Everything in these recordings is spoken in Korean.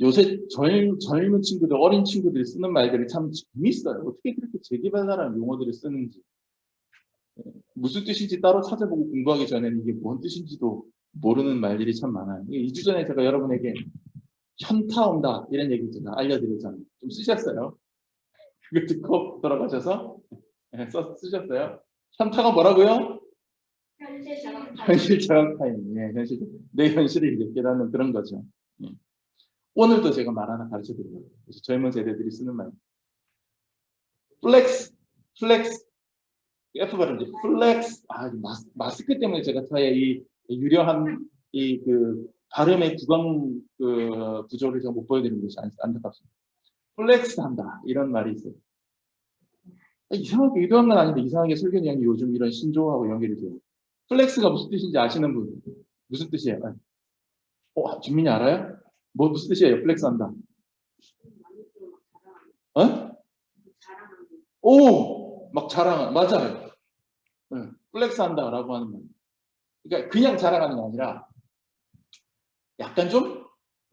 요새 젊은 친구들, 어린 친구들이 쓰는 말들이 참 재밌어요. 어떻게 그렇게 재기발랄한 용어들을 쓰는지. 무슨 뜻인지 따로 찾아보고 공부하기 전에는 이게 뭔 뜻인지도 모르는 말들이 참 많아요. 2주 전에 제가 여러분에게 현타 온다 이런 얘기 제가 알려드렸잖아요. 좀 쓰셨어요? 그거 듣고 돌아가셔서 쓰셨어요? 현타가 뭐라고요? 현실 자각 타임. 예, 내 현실을 이제 깨닫는 그런 거죠. 예. 오늘도 제가 말 하나 가르쳐 드리려고요. 젊은 세대들이 쓰는 말. 플렉스. F 발음이죠. 플렉스. 마스크 때문에 제가 저의 이 유려한 발음의 구강 구조를 제가 못 보여드리는 것이 안타깝습니다. 플렉스 한다. 이런 말이 있어요. 이상하게 의도한 건 아닌데 이상하게 설교는 형이 요즘 이런 신조어하고 연결이 돼요. 플렉스가 무슨 뜻인지 아시는 분? 무슨 뜻이에요? 준민이 알아요? 무슨 뜻이에요? 플렉스 한다. 막 자랑, 맞아요. 플렉스 한다라고 하는 말. 그러니까 그냥 자랑하는 게 아니라 약간 좀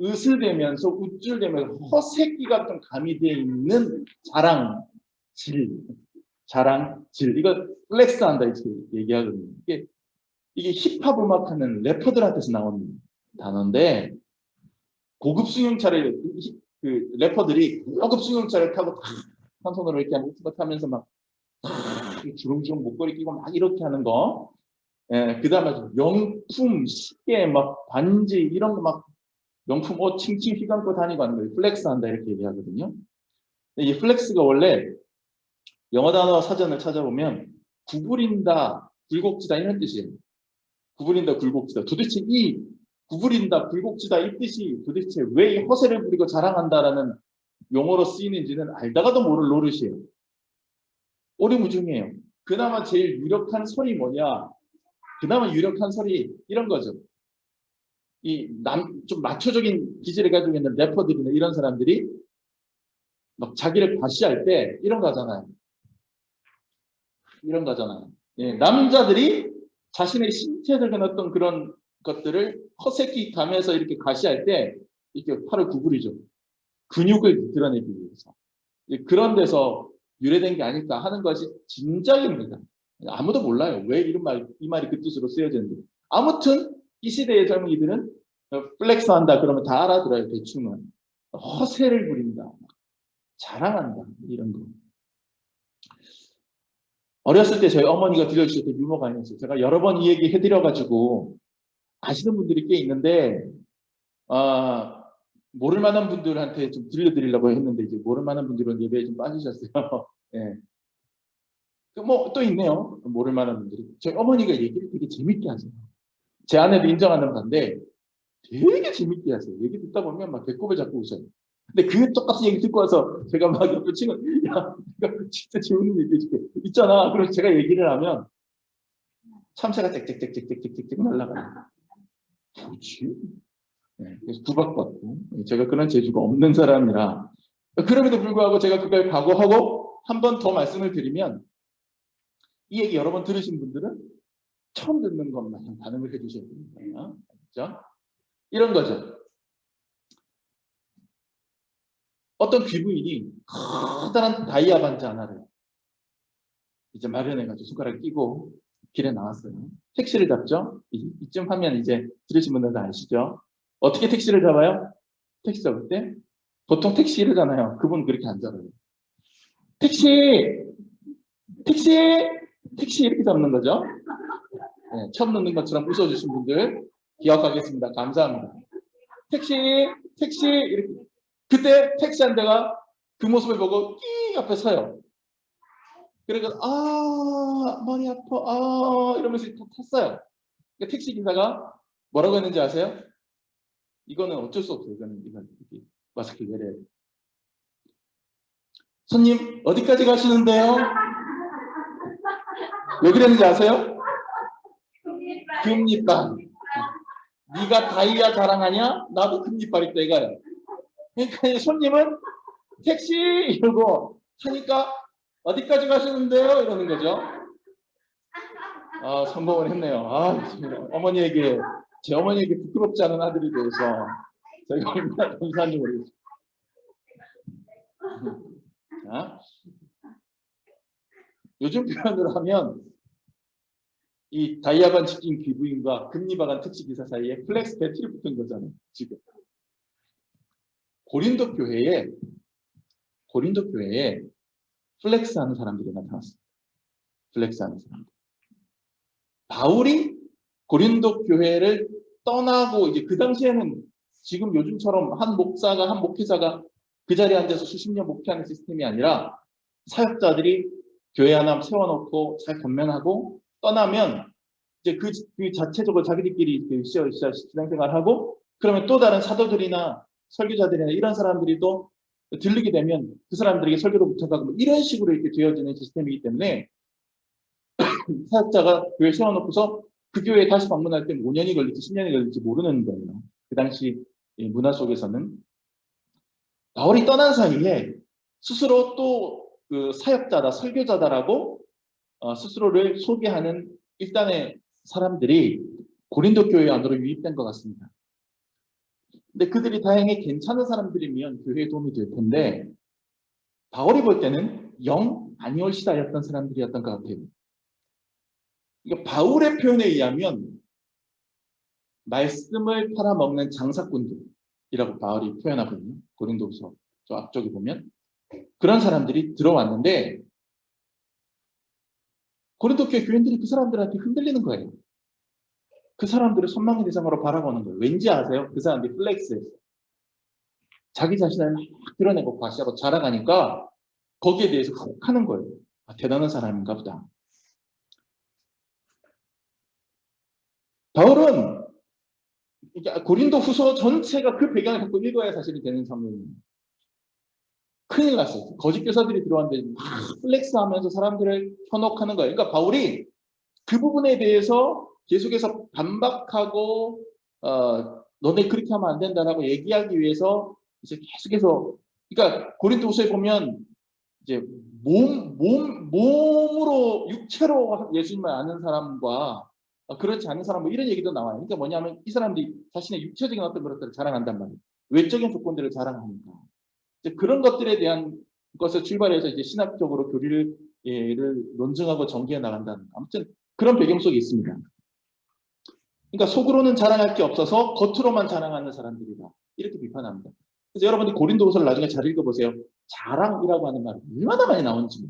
으슬대면서 우쭐대면서 허세기가 좀 가미되어 있는 자랑질. 이거 플렉스 한다 이렇게 얘기하거든요. 이게 힙합 음악하는 래퍼들한테서 나오는 단어인데 고급 승용차를 래퍼들이 고급 승용차를 타고 한 손으로 이렇게 하면서 막 주렁주렁 목걸이 끼고 막 이렇게 하는 거. 예, 그 다음에 명품, 시계, 막 반지 이런 거 막 명품 옷 칭칭 휘감고 다니고 하는 거예요. 플렉스 한다 이렇게 얘기하거든요. 이 플렉스가 원래 영어 단어 사전을 찾아보면 구부린다, 굴곡지다 이런 뜻이에요. 구부린다, 굴곡지다. 도대체 이 구부린다, 굴곡지다 이 뜻이 도대체 왜 이 허세를 부리고 자랑한다라는 용어로 쓰이는지는 알다가도 모를 노릇이에요. 오리무중이에요. 그나마 제일 유력한 설이 뭐냐? 그나마 유력한 설이 이런 거죠. 좀 마초적인 기질을 가지고 있는 래퍼들이나 이런 사람들이 막 자기를 과시할 때 이런 거잖아요. 예, 남자들이 자신의 신체적인 어떤 그런 것들을 허세기 가면서 이렇게 과시할 때 이렇게 팔을 구부리죠. 근육을 드러내기 위해서. 그런 데서 유래된 게 아닐까 하는 것이 짐작입니다. 아무도 몰라요. 왜 이 말이 그 뜻으로 쓰여졌는지. 아무튼 이 시대의 젊은이들은 플렉스 한다 그러면 다 알아들어요. 대충은. 허세를 부린다. 자랑한다. 이런 거. 어렸을 때 저희 어머니가 들려주셨던 유머가 있었어요. 제가 여러 번 이 얘기 해드려가지고 아시는 분들이 꽤 있는데 모를 만한 분들한테 좀 들려드리려고 했는데 이제 모를 만한 분들은 예배에 좀 빠지셨어요. 예. 또 있네요. 모를 만한 분들이. 저희 어머니가 얘기를 되게 재밌게 하세요. 제 아내도 인정하는 바인데 되게 재밌게 하세요. 얘기 듣다 보면 막 배꼽을 잡고 웃어요. 근데 그 똑같은 얘기 듣고 와서 제가 막 옆에 친구, 야, 이거 진짜 재밌는 얘기 해줄게. 있잖아. 그래서 제가 얘기를 하면 참새가 짹짹짹짹짹짹 날아가요. 뭐지? 네, 그래서 구박받고. 제가 그런 재주가 없는 사람이라. 그럼에도 불구하고 제가 그걸 각오하고 한 번 더 말씀을 드리면 이 얘기 여러 번 들으신 분들은 처음 듣는 것만 반응을 해주셔야 됩니다. 그렇죠? 이런 거죠. 어떤 귀부인이 커다란 다이아 반지 하나를 이제 마련해가지고 손가락 끼고 길에 나왔어요. 택시를 잡죠. 이쯤 하면 이제 들으신 분들도 아시죠? 어떻게 택시를 잡아요? 택시 잡을 때 보통 택시 이러잖아요. 그분 그렇게 안 잡아요. 택시 이렇게 잡는 거죠. 네, 처음 듣는 것처럼 웃어주신 분들 기억하겠습니다. 감사합니다. 택시 이렇게. 그때 택시 한 대가 그 모습을 보고 끼 앞에 서요. 그러니까 머리 아파 이러면서 탔어요. 그러니까 택시 기사가 뭐라고 했는지 아세요? 이거는 어쩔 수 없어요. 이거는 마스크를 내려야 돼요. 손님 어디까지 가시는데요? 왜 그랬는지 아세요? 금리빨. 네가 다이아 자랑하냐? 나도 금리빨 있다 이거예요. 그러니까 손님은 택시 이러고 하니까 어디까지 가시는데요? 이러는 거죠. 성공을 했네요. 제 어머니에게 부끄럽지 않은 아들이 돼서 저희가 얼마나 감사한지 모르겠어요. 자, 요즘 표현으로 하면 이 다이아반 직진 기부인과 금리바간 특식기사 사이에 플렉스 배틀이 붙은 거잖아요. 지금 고린도 교회에 플렉스하는 사람들이 나타났어요. 플렉스하는 사람들. 바울이 고린도 교회를 떠나고 이제 그 당시에는 지금 요즘처럼 한 목사가 한 목회자가 그 자리에 앉아서 수십 년 목회하는 시스템이 아니라 사역자들이 교회 하나 세워놓고 잘 건면하고 떠나면 이제 그 자체적으로 자기들끼리 신앙생활하고 그러면 또 다른 사도들이나 설교자들이나 이런 사람들이 또 들리게 되면 그 사람들에게 설교도 부탁하고 뭐 이런 식으로 이렇게 되어지는 시스템이기 때문에 사역자가 교회 세워놓고서 그 교회에 다시 방문할 때는 5년이 걸릴지 10년이 걸릴지 모르는 거예요. 그 당시 문화 속에서는. 바울이 떠난 사이에 스스로 또 그 사역자다, 설교자다라고 스스로를 소개하는 일단의 사람들이 고린도 교회 안으로 유입된 것 같습니다. 근데 그들이 다행히 괜찮은 사람들이면 교회에 도움이 될 텐데 바울이 볼 때는 영 아니올시다였던 사람들이었던 것 같아요. 그러니까 바울의 표현에 의하면 말씀을 팔아먹는 장사꾼들이라고 바울이 표현하거든요. 고린도서 저 앞쪽에 보면 그런 사람들이 들어왔는데 고린도 교회 교인들이 그 사람들한테 흔들리는 거예요. 그 사람들을 선망의 대상으로 바라보는 거예요. 왠지 아세요? 그 사람들이 플렉스해서 자기 자신을 막 드러내고 과시하고 자랑하니까 거기에 대해서 혹하는 거예요. 아, 대단한 사람인가 보다. 바울은 고린도 후서 전체가 그 배경을 갖고 읽어야 사실이 되는 상황입니다. 큰일 났어요. 거짓 교사들이 들어왔는데 막 플렉스하면서 사람들을 현혹하는 거예요. 그러니까 바울이 그 부분에 대해서 계속해서 반박하고 너네 그렇게 하면 안 된다라고 얘기하기 위해서 이제 계속해서 그러니까 고린도후서에 보면 이제 몸으로 육체로 예수님을 아는 사람과 그렇지 않은 사람 뭐 이런 얘기도 나와요. 그러니까 뭐냐면 이 사람들이 자신의 육체적인 어떤 것들을 자랑한단 말이에요. 외적인 조건들을 자랑하니까. 이제 그런 것들에 대한 것을 출발해서 이제 신학적으로 교리를 논증하고 전개해 나간다는 아무튼 그런 배경 속에 있습니다. 그러니까 속으로는 자랑할 게 없어서 겉으로만 자랑하는 사람들이다. 이렇게 비판합니다. 그래서 여러분들 고린도후서를 나중에 잘 읽어보세요. 자랑이라고 하는 말이 얼마나 많이 나오는지.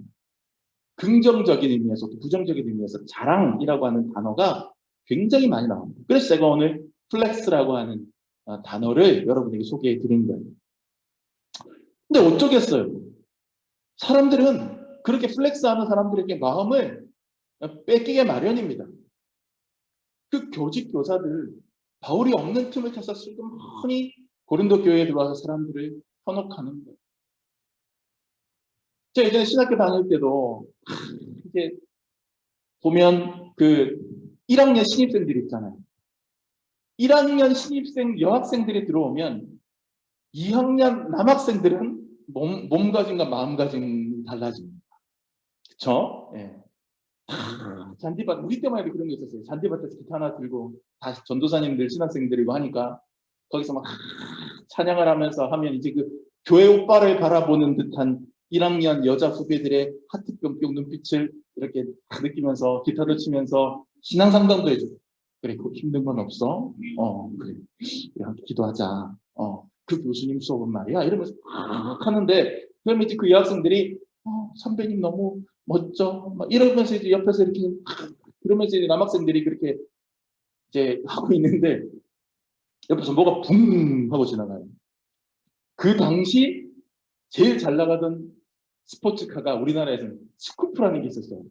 긍정적인 의미에서 또 부정적인 의미에서 자랑이라고 하는 단어가 굉장히 많이 나옵니다. 그래서 제가 오늘 플렉스라고 하는 단어를 여러분에게 소개해 드린 거예요. 근데 어쩌겠어요. 사람들은 그렇게 플렉스하는 사람들에게 마음을 뺏기게 마련입니다. 그 교직 교사들 바울이 없는 틈을 타서 슬그머니 고린도 교회에 들어와서 사람들을 현혹하는 거예요. 제가 예전에 신학교 다닐 때도 이렇게 보면 그 1학년 신입생들 있잖아요. 1학년 신입생 여학생들이 들어오면 2학년 남학생들은 몸가짐과 마음가짐이 달라집니다. 그쵸? 예. 잔디밭, 우리 때만 해도 그런 게 있었어요. 잔디밭에서 기타 하나 들고 다시 전도사님들, 신학생들이고 하니까 거기서 막 찬양을 하면서 하면 이제 그 교회 오빠를 바라보는 듯한 1학년 여자 후배들의 하트 뿅뿅 눈빛을 이렇게 느끼면서 기타도 치면서 신앙 상담도 해주고 그래, 그 힘든 건 없어. 그래. 기도하자. 그 교수님 수업은 말이야. 이러면서 하는데 그러면 이제 그 여학생들이 선배님 너무 멋져. 막 이러면서 이제 옆에서 이렇게 그러면서 이제 남학생들이 그렇게 이제 하고 있는데 옆에서 뭐가 붕 하고 지나가요. 그 당시 제일 잘 나가던 스포츠카가 우리나라에서는 스쿠프라는 게 있었어요.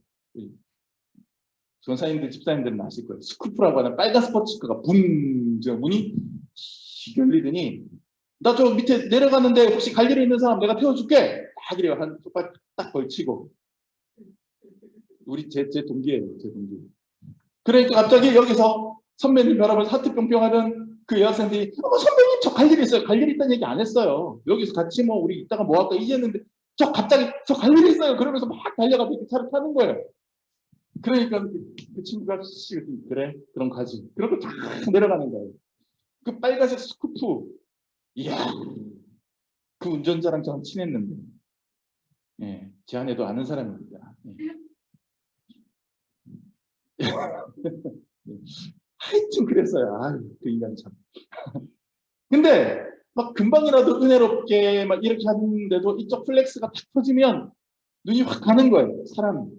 전사님들, 집사님들은 아실 거예요. 스쿠프라고 하는 빨간 스포츠카가 붕, 문이 열리더니 나 저 밑에 내려갔는데 혹시 갈 일이 있는 사람 내가 태워줄게. 딱 이래요. 한 손발 딱 걸치고. 우리 제 동기예요. 제 동기. 그러니까 갑자기 여기서 선배님 여러분 하트 뿅뿅 하던 그 여학생들이 선배님 저 갈 일이 있어요. 갈 일이 있다는 얘기 안 했어요. 여기서 같이 뭐 우리 이따가 뭐 할까 이랬는데 저 갑자기 저 갈 일이 있어요. 그러면서 막 달려가서 기차를 타는 거예요. 그러니까 그 친구가 그래 그럼 가지. 그러고 쫙 내려가는 거예요. 그 빨간색 스쿠프 이야, 그 운전자랑 저랑 친했는데, 예, 제 아내도 아는 사람입니다. 예. 하여튼 그랬어요. 아유, 그 인간 참. 근데 막 금방이라도 은혜롭게 막 이렇게 하는데도 이쪽 플렉스가 탁 터지면 눈이 확 가는 거예요. 사람이.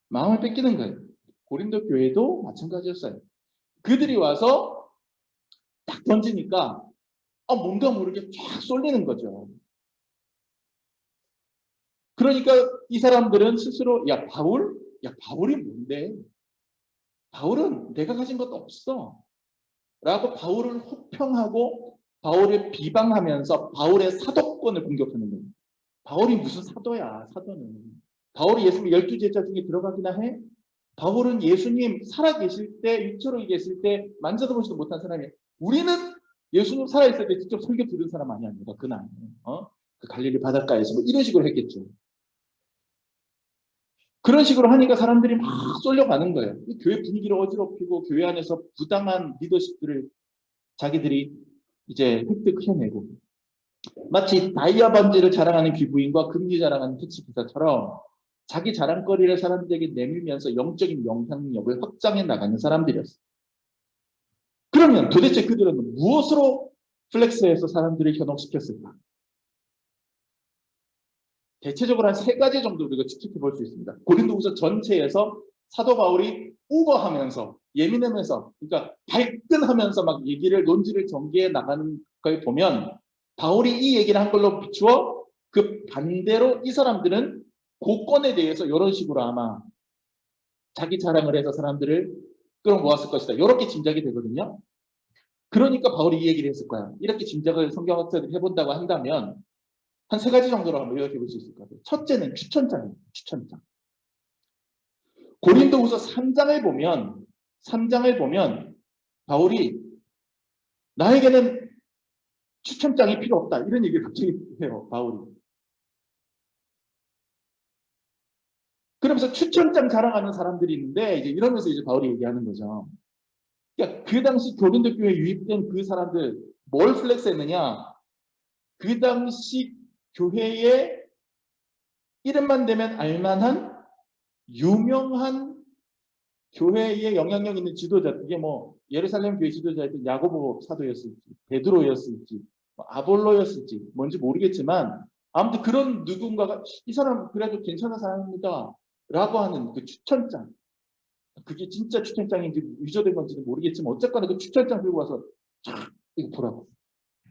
마음을 뺏기는 거예요. 고린도 교회도 마찬가지였어요. 그들이 와서 딱 던지니까 뭔가 모르게 쫙 쏠리는 거죠. 그러니까 이 사람들은 스스로 야 바울이 뭔데? 바울은 내가 가진 것도 없어. 라고 바울을 호평하고 바울을 비방하면서 바울의 사도권을 공격하는 거예요. 바울이 무슨 사도야, 사도는. 바울이 예수님 12제자 중에 들어가기나 해? 바울은 예수님 살아계실 때, 육체로 계실 때 만져도 보지도 못한 사람이에요. 우리는 예수님 살아있을 때 직접 설교 들은 사람 아니야. 그날. 그 갈릴리 바닷가에서 뭐 이런 식으로 했겠죠. 그런 식으로 하니까 사람들이 막 쏠려가는 거예요. 교회 분위기를 어지럽히고 교회 안에서 부당한 리더십들을 자기들이 이제 획득해내고 마치 다이아 반지를 자랑하는 귀부인과 금리 자랑하는 택시 기사처럼 자기 자랑거리를 사람들에게 내밀면서 영적인 영향력을 확장해 나가는 사람들이었어요. 그러면 도대체 그들은 무엇으로 플렉스해서 사람들을 현혹시켰을까? 대체적으로 한 세 가지 정도 우리가 추측해 볼 수 있습니다. 고린도후서 전체에서 사도 바울이 우버하면서 예민하면서 그러니까 발끈하면서 막 얘기를 논지를 전개해 나가는 걸 보면 바울이 이 얘기를 한 걸로 비추어 그 반대로 이 사람들은 고건에 대해서 이런 식으로 아마 자기 자랑을 해서 사람들을 끌어모았을 것이다. 이렇게 짐작이 되거든요. 그러니까 바울이 이 얘기를 했을 거야. 이렇게 짐작을 성경학자들이 해본다고 한다면 한 세 가지 정도로 한번 요약해 볼 수 있을 것 같아요. 첫째는 추천장입니다. 추천장. 고린도후서 3장을 보면 바울이 나에게는 추천장이 필요 없다. 이런 얘기를 갑자기 해요. 바울이. 그러면서 추천장 자랑하는 사람들이 있는데 이제 이러면서 이제 바울이 얘기하는 거죠. 그러니까 그 당시 고린도 교회에 유입된 그 사람들 뭘 플렉스했느냐? 그 당시 교회의 이름만 되면 알만한 유명한 교회에 영향력 있는 지도자, 그게 뭐 예루살렘 교회 지도자였던 야고보 사도였을지 베드로였을지 아볼로였을지 뭔지 모르겠지만 아무튼 그런 누군가가 이 사람 그래도 괜찮은 사람입니다 라고 하는 그 추천장, 그게 진짜 추천장인지 위조된 건지는 모르겠지만 어쨌거나 그 추천장 들고 와서 쫙 이거 보라고,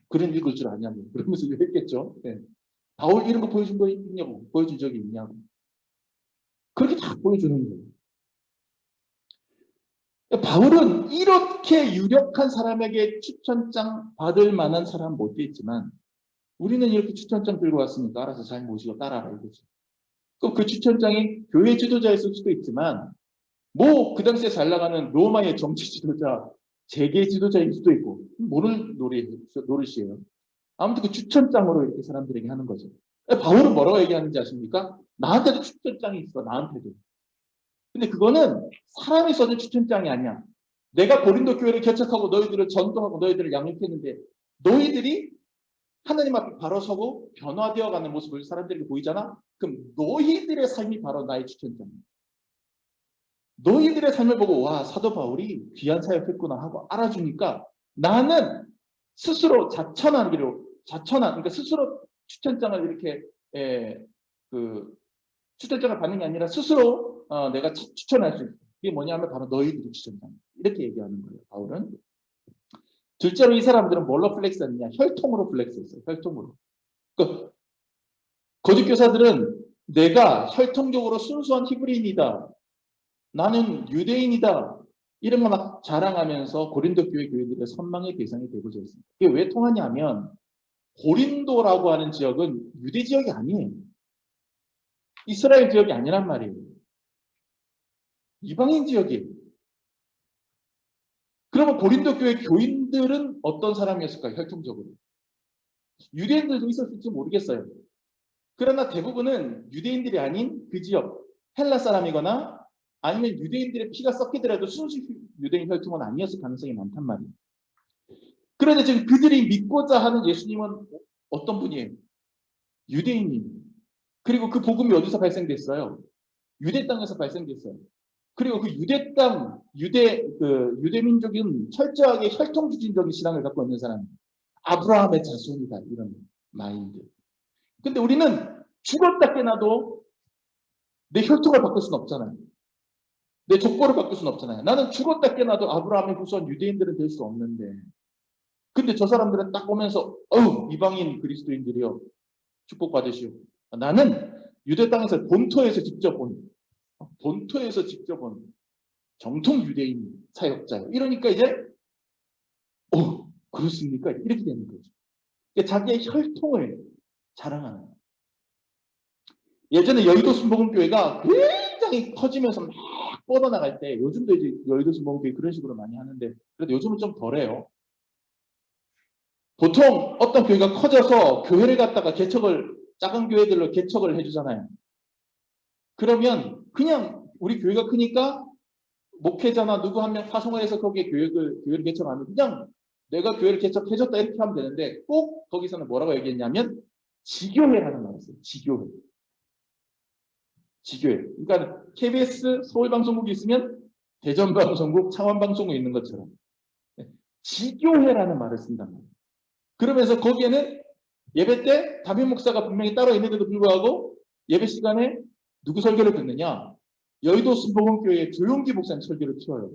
그런 읽을 줄 아냐고 그러면서 했겠죠. 네. 바울 이런 거 보여준 거 있냐고, 보여준 적이 있냐고, 그렇게 다 보여주는 거예요. 바울은 이렇게 유력한 사람에게 추천장 받을 만한 사람 못 됐지만 우리는 이렇게 추천장 들고 왔으니까 알아서 잘 모시고 따라라 이거죠. 그 추천장이 교회 지도자였을 수도 있지만 뭐 그 당시에 잘 나가는 로마의 정치 지도자, 재계 지도자일 수도 있고 모를 노릇이에요. 아무튼 그 추천장으로 이렇게 사람들에게 하는 거죠. 바울은 뭐라고 얘기하는지 아십니까? 나한테도 추천장이 있어. 나한테도. 근데 그거는 사람이 써준 추천장이 아니야. 내가 고린도 교회를 개척하고 너희들을 전도하고 너희들을 양육했는데 너희들이 하나님 앞에 바로 서고 변화되어가는 모습을 사람들에게 보이잖아? 그럼 너희들의 삶이 바로 나의 추천장이야. 너희들의 삶을 보고 와, 사도 바울이 귀한 사역했구나 하고 알아주니까 나는 스스로 그러니까 스스로 추천장을 이렇게 추천장을 받는 게 아니라 스스로 내가 추천할 수 있어. 이게 뭐냐면 바로 너희들이 추천장. 이렇게 얘기하는 거예요. 바울은. 둘째로 이 사람들은 뭘로 플렉스했느냐? 혈통으로 플렉스했어요. 혈통으로. 그러니까 거짓 교사들은 내가 혈통적으로 순수한 히브리인이다. 나는 유대인이다. 이런 거 막 자랑하면서 고린도 교회들의 선망의 대상이 되고자 했습니다. 이게 왜 통하냐 하면 고린도라고 하는 지역은 유대 지역이 아니에요. 이스라엘 지역이 아니란 말이에요. 이방인 지역이에요. 그러면 고린도 교회 교인들은 어떤 사람이었을까요? 혈통적으로. 유대인들도 있었을지 모르겠어요. 그러나 대부분은 유대인들이 아닌 그 지역, 헬라 사람이거나 아니면 유대인들의 피가 섞이더라도 순수 유대인 혈통은 아니었을 가능성이 많단 말이에요. 그런데 지금 그들이 믿고자 하는 예수님은 어떤 분이에요? 유대인이에요. 그리고 그 복음이 어디서 발생됐어요? 유대 땅에서 발생됐어요. 그리고 그 유대 땅, 유대 민족은 철저하게 혈통주의적인 신앙을 갖고 있는 사람. 아브라함의 자손이다. 이런 마인드. 근데 우리는 죽었다 깨나도 내 혈통을 바꿀 수는 없잖아요. 내 족보를 바꿀 수는 없잖아요. 나는 죽었다 깨나도 아브라함의 후손 유대인들은 될 수 없는데. 근데 저 사람들은 딱 보면서 이방인 그리스도인들이요. 축복받으시오. 나는 유대 땅에서 본토에서 직접 본 정통 유대인 사역자예요. 이러니까 이제 그렇습니까? 이렇게 되는 거죠. 그러니까 자기의 혈통을 자랑하는 거예요. 예전에 여의도 순복음교회가 굉장히 커지면서 막 뻗어나갈 때, 요즘도 이제 여의도 순복음교회 그런 식으로 많이 하는데, 그래도 요즘은 좀 덜해요. 보통 어떤 교회가 커져서 교회를 갖다가 작은 교회들로 개척을 해주잖아요. 그러면 그냥 우리 교회가 크니까 목회자나 누구 한 명 파송을 해서 거기에 교회를 개척하면 그냥 내가 교회를 개척해줬다 이렇게 하면 되는데, 꼭 거기서는 뭐라고 얘기했냐면 지교회라는 말을 써요. 지교회. 그러니까 KBS 서울방송국이 있으면 대전방송국, 창원방송국 있는 것처럼 지교회라는 말을 쓴단 말이에요. 그러면서 거기에는 예배 때 담임 목사가 분명히 따로 있는데도 불구하고 예배 시간에 누구 설교를 듣느냐? 여의도 순복음교회 조용기 목사님 설교를 틀어요.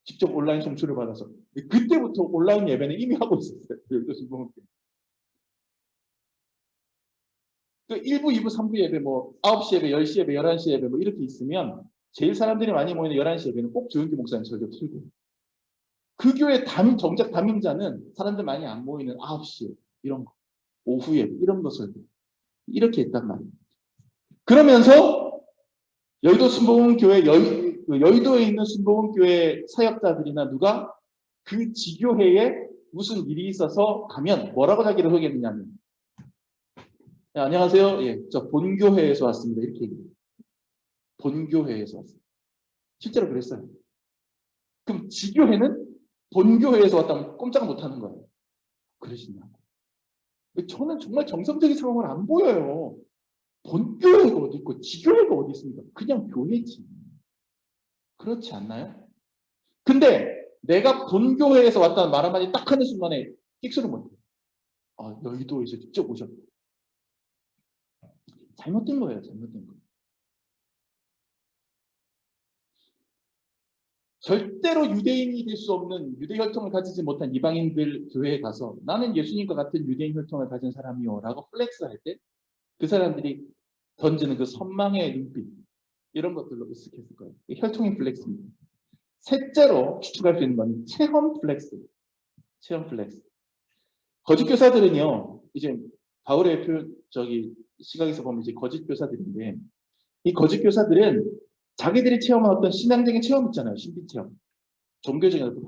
직접 온라인 송출을 받아서. 그때부터 온라인 예배는 이미 하고 있었어요. 여의도 순복음교회. 그 1부, 2부, 3부 예배, 9시 예배, 10시 예배, 11시 예배, 이렇게 있으면, 제일 사람들이 많이 모이는 11시 예배는 꼭 조용기 목사님 설교 틀고, 그 교회 정작 담임자는 사람들 많이 안 모이는 9시 이런 거, 오후 예배, 이런 거 설교. 이렇게 했단 말이에요. 그러면서, 여의도 순복음교회, 여의도에 있는 순복음교회 사역자들이나 누가 그 지교회에 무슨 일이 있어서 가면 뭐라고 자기를 소개했느냐면, 네, 안녕하세요. 예, 저 본교회에서 왔습니다. 이렇게 얘기해요. 본교회에서 왔습니다. 실제로 그랬어요. 그럼 지교회는 본교회에서 왔다면 꼼짝 못하는 거예요. 그러시냐고. 저는 정말 정성적인 상황을 안 보여요. 본교회가 어디 있고 지교회가 어디 있습니까? 그냥 교회지. 그렇지 않나요? 근데 내가 본교회에서 왔다는 말 한마디 딱 하는 순간에 끽소리 못해요. 여의도에서 직접 오셨고. 잘못된 거예요. 잘못된 거. 절대로 유대인이 될 수 없는 유대 혈통을 가지지 못한 이방인들 교회에 가서 나는 예수님과 같은 유대인 혈통을 가진 사람이요 라고 플렉스할 때 그 사람들이 던지는 그 선망의 눈빛 이런 것들로 으쓱했을 거예요. 혈통인 플렉스입니다. 셋째로 추측할 수 있는 건 체험 플렉스. 체험 플렉스. 거짓 교사들은요. 이제 바울의 시각에서 보면 이제 거짓 교사들인데 이 거짓 교사들은 자기들이 체험한 어떤 신앙적인 체험 있잖아요. 신비 체험. 종교적인 어떤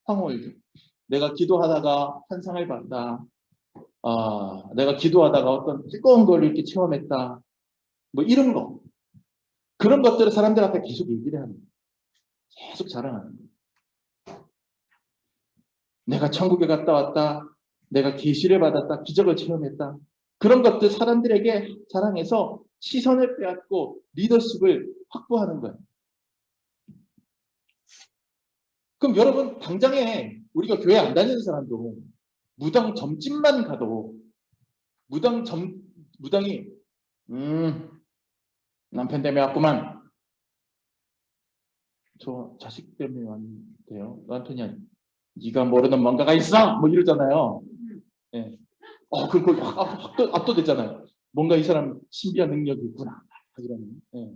황홀감. 내가 기도하다가 환상을 봤다. 내가 기도하다가 어떤 뜨거운 걸 이렇게 체험했다. 이런 거. 그런 것들을 사람들 앞에 계속 얘기를 하는 거예요. 계속 자랑하는 거예요. 내가 천국에 갔다 왔다. 내가 계시를 받았다. 기적을 체험했다. 그런 것들 사람들에게 자랑해서 시선을 빼앗고 리더십을 확보하는 거예요. 그럼 여러분 당장에 우리가 교회 안 다니는 사람도 무당 점집만 가도 무당이 남편 때문에 왔구만. 저 자식 때문에 왔는데요. 남편이 아니 네가 모르는 뭔가가 있어. 이러잖아요. 예. 그럼 확 압도되잖아요. 뭔가 이 사람 신비한 능력이 있구나. 이러면. 예.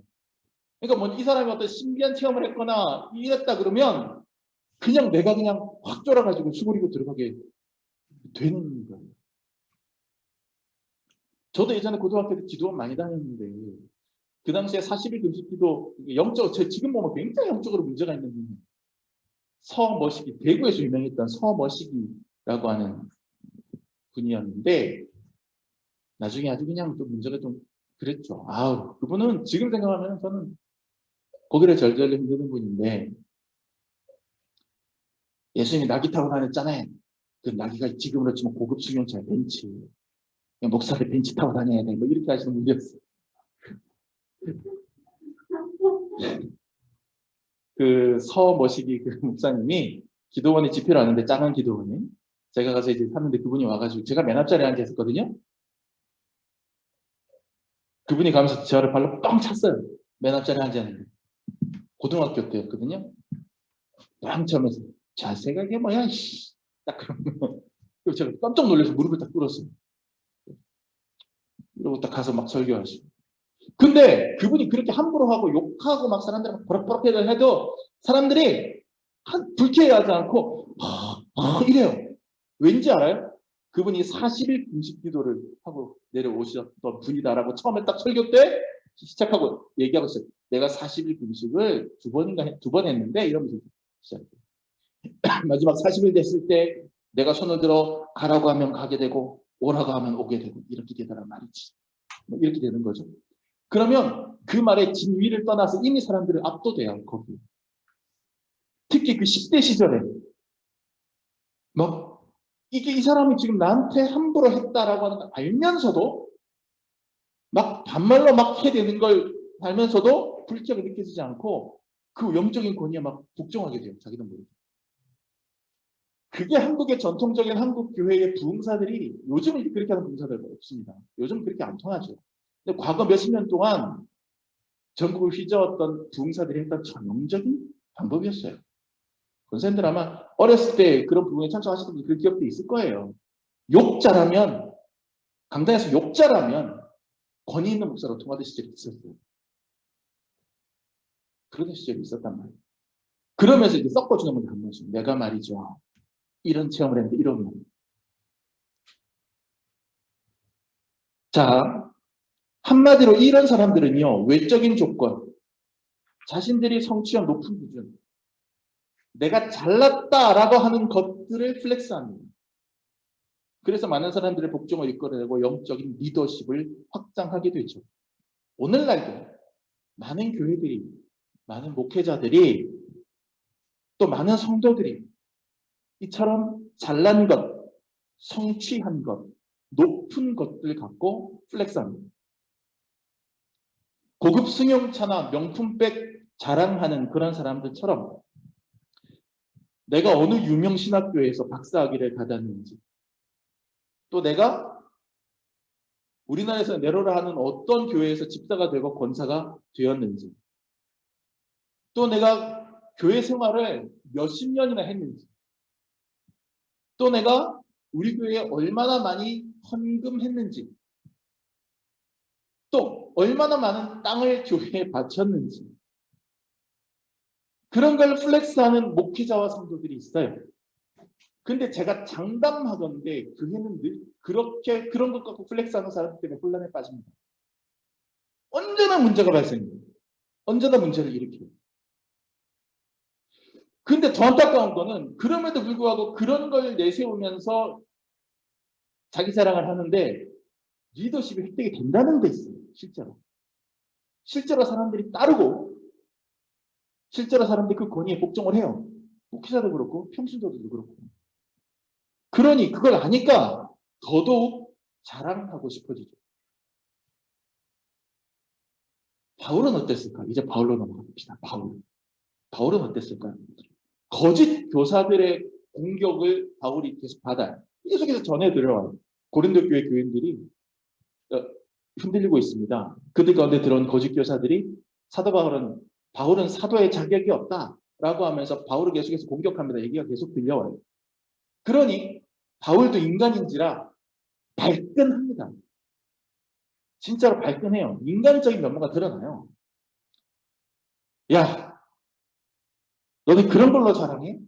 그러니까 이 사람이 어떤 신비한 체험을 했거나 이랬다 그러면 내가 그냥 확 쫄아가지고 수그리고 들어가게 되는 거예요. 저도 예전에 고등학교 때 기도원 많이 다녔는데 그 당시에 40일 금식기도 지금 보면 굉장히 영적으로 문제가 있는 분이에요. 서머시기, 대구에서 유명했던 서머시기라고 하는 분이었는데 나중에 아주 그냥 좀 문제가 좀 그랬죠. 그분은 지금 생각하면 저는 고개를 절절히 흔드는 분인데 예수님이 나귀 타고 다녔잖아요. 그 나귀가 지금으로 치면 고급 승용차 벤츠. 목사들 벤츠 타고 다녀야 돼. 뭐 이렇게 하시는 분이었어요. 그 서머시기 그 목사님이 기도원에 집회를 하는데 작은 기도원에 제가 가서 이제 샀는데 그분이 와가지고 제가 맨 앞자리에 앉아 있었거든요. 그분이 가면서 저를 발로 뻥 찼어요. 맨 앞자리에 앉았는데 고등학교 때였거든요. 뻥 차면서 자세가 이게 뭐야 이씨. 딱 그러면 제가 깜짝 놀라서 무릎을 딱 꿇었어요. 이러고 딱 가서 막 설교하시고. 근데 그분이 그렇게 함부로 하고 욕하고 막 사람들한테 버럭버럭 해도 사람들이 불쾌해하지 않고 이래요. 왠지 알아요? 그분이 40일 금식 기도를 하고 내려오셨던 분이다라고 처음에 딱 설교 때 시작하고 얘기하고 있어요. 내가 40일 금식을 두 번 했는데 이러면서 시작해요. 마지막 40일 됐을 때 내가 손을 들어 가라고 하면 가게 되고 오라고 하면 오게 되고 이렇게 되더란 말이지. 뭐 이렇게 되는 거죠. 그러면 그 말에 진위를 떠나서 이미 사람들을 압도돼요. 거기. 특히 그 10대 시절에 뭐 이게 이 사람이 지금 나한테 함부로 했다라고 하는 걸 알면서도 막 반말로 막 해대는 걸 알면서도 불쾌하게 느껴지지 않고 그 영적인 권위에 막 복종하게 돼요. 자기도 모르게. 그게 한국의 전통적인 한국 교회의 부흥사들이 요즘은 그렇게 하는 부흥사들 없습니다. 요즘 그렇게 안 통하죠. 근데 과거 몇십 년 동안 전국을 휘저었던 부흥사들이 했던 전형적인 방법이었어요. 권사님들 아마 어렸을 때 그런 부흥에 참석하셨던 분들 그 기억도 있을 거예요. 욕자라면 강단에서 욕자라면 권위 있는 목사로 통하던 시절이 있었어요. 그런 시절이 있었단 말이에요. 그러면서 이제 섞어주는 분이 한 번씩 내가 말이죠. 이런 체험을 했는데 이런 말이에요. 자, 한마디로 이런 사람들은요. 외적인 조건, 자신들이 성취한 높은 기준, 내가 잘났다라고 하는 것들을 플렉스합니다. 그래서 많은 사람들의 복종을 이끌어내고 영적인 리더십을 확장하게 되죠. 오늘날도 많은 교회들이, 많은 목회자들이, 또 많은 성도들이 이처럼 잘난 것, 성취한 것, 높은 것들 갖고 플렉스합니다. 고급 승용차나 명품백 자랑하는 그런 사람들처럼 내가 어느 유명 신학교에서 박사학위를 받았는지, 또 내가 우리나라에서 내로라 하는 어떤 교회에서 집사가 되고 권사가 되었는지, 또 내가 교회 생활을 몇십 년이나 했는지, 또 내가 우리 교회에 얼마나 많이 헌금했는지, 또 얼마나 많은 땅을 교회에 바쳤는지, 그런 걸 플렉스하는 목회자와 성도들이 있어요. 근데 제가 장담하건대 교회는 늘 그렇게 그런 것 갖고 플렉스하는 사람들 때문에 혼란에 빠집니다. 언제나 문제가 발생해요. 언제나 문제를 일으켜요. 근데 더 안타까운 거는 그럼에도 불구하고 그런 걸 내세우면서 자기 자랑을 하는데 리더십이 획득이 된다는 데 있어요. 실제로. 실제로 사람들이 따르고 실제로 사람들이 그 권위에 복종을 해요. 목회자도 그렇고 평신도들도 그렇고. 그러니 그걸 아니까 더더욱 자랑하고 싶어지죠. 바울은 어땠을까? 이제 바울로 넘어가 봅시다. 바울은 어땠을까요? 거짓 교사들의 공격을 바울이 계속 받아요. 계속해서 전해들어와요. 고린도 교회 교인들이 흔들리고 있습니다. 그들 가운데 들어온 거짓 교사들이 사도 바울은 사도의 자격이 없다라고 하면서 바울을 계속해서 공격합니다. 얘기가 계속 들려와요. 그러니 바울도 인간인지라 발끈합니다. 진짜로 발끈해요. 인간적인 면모가 드러나요. 야, 너네 그런 걸로 자랑해?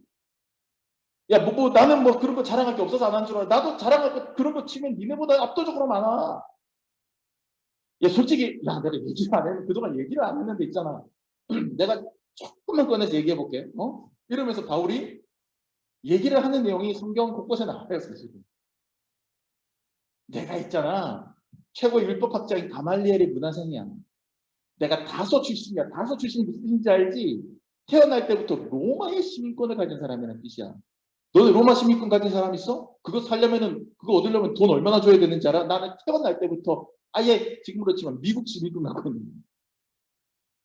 야, 나는 그런 거 자랑할 게 없어서 안 한 줄 알아. 나도 자랑할 거 그런 거 치면 니네보다 압도적으로 많아. 야, 솔직히, 야, 내가 얘기를 안 했는데, 그동안 얘기를 안 했는데 있잖아. 내가 조금만 꺼내서 얘기해 볼게. 이러면서 바울이 얘기를 하는 내용이 성경 곳곳에 나와요, 사실은. 내가 있잖아. 최고의 율법학자인 가말리엘의 문화생이야. 내가 다소 출신이야. 다소 출신이 무슨 뜻인지 알지? 태어날 때부터 로마의 시민권을 가진 사람이라는 뜻이야. 너네 로마 시민권 가진 사람 있어? 그거 살려면은, 그거 얻으려면 돈 얼마나 줘야 되는지 알아? 나는 태어날 때부터 아예 지금 그렇지만 미국 시민권 갖고 있는 거야.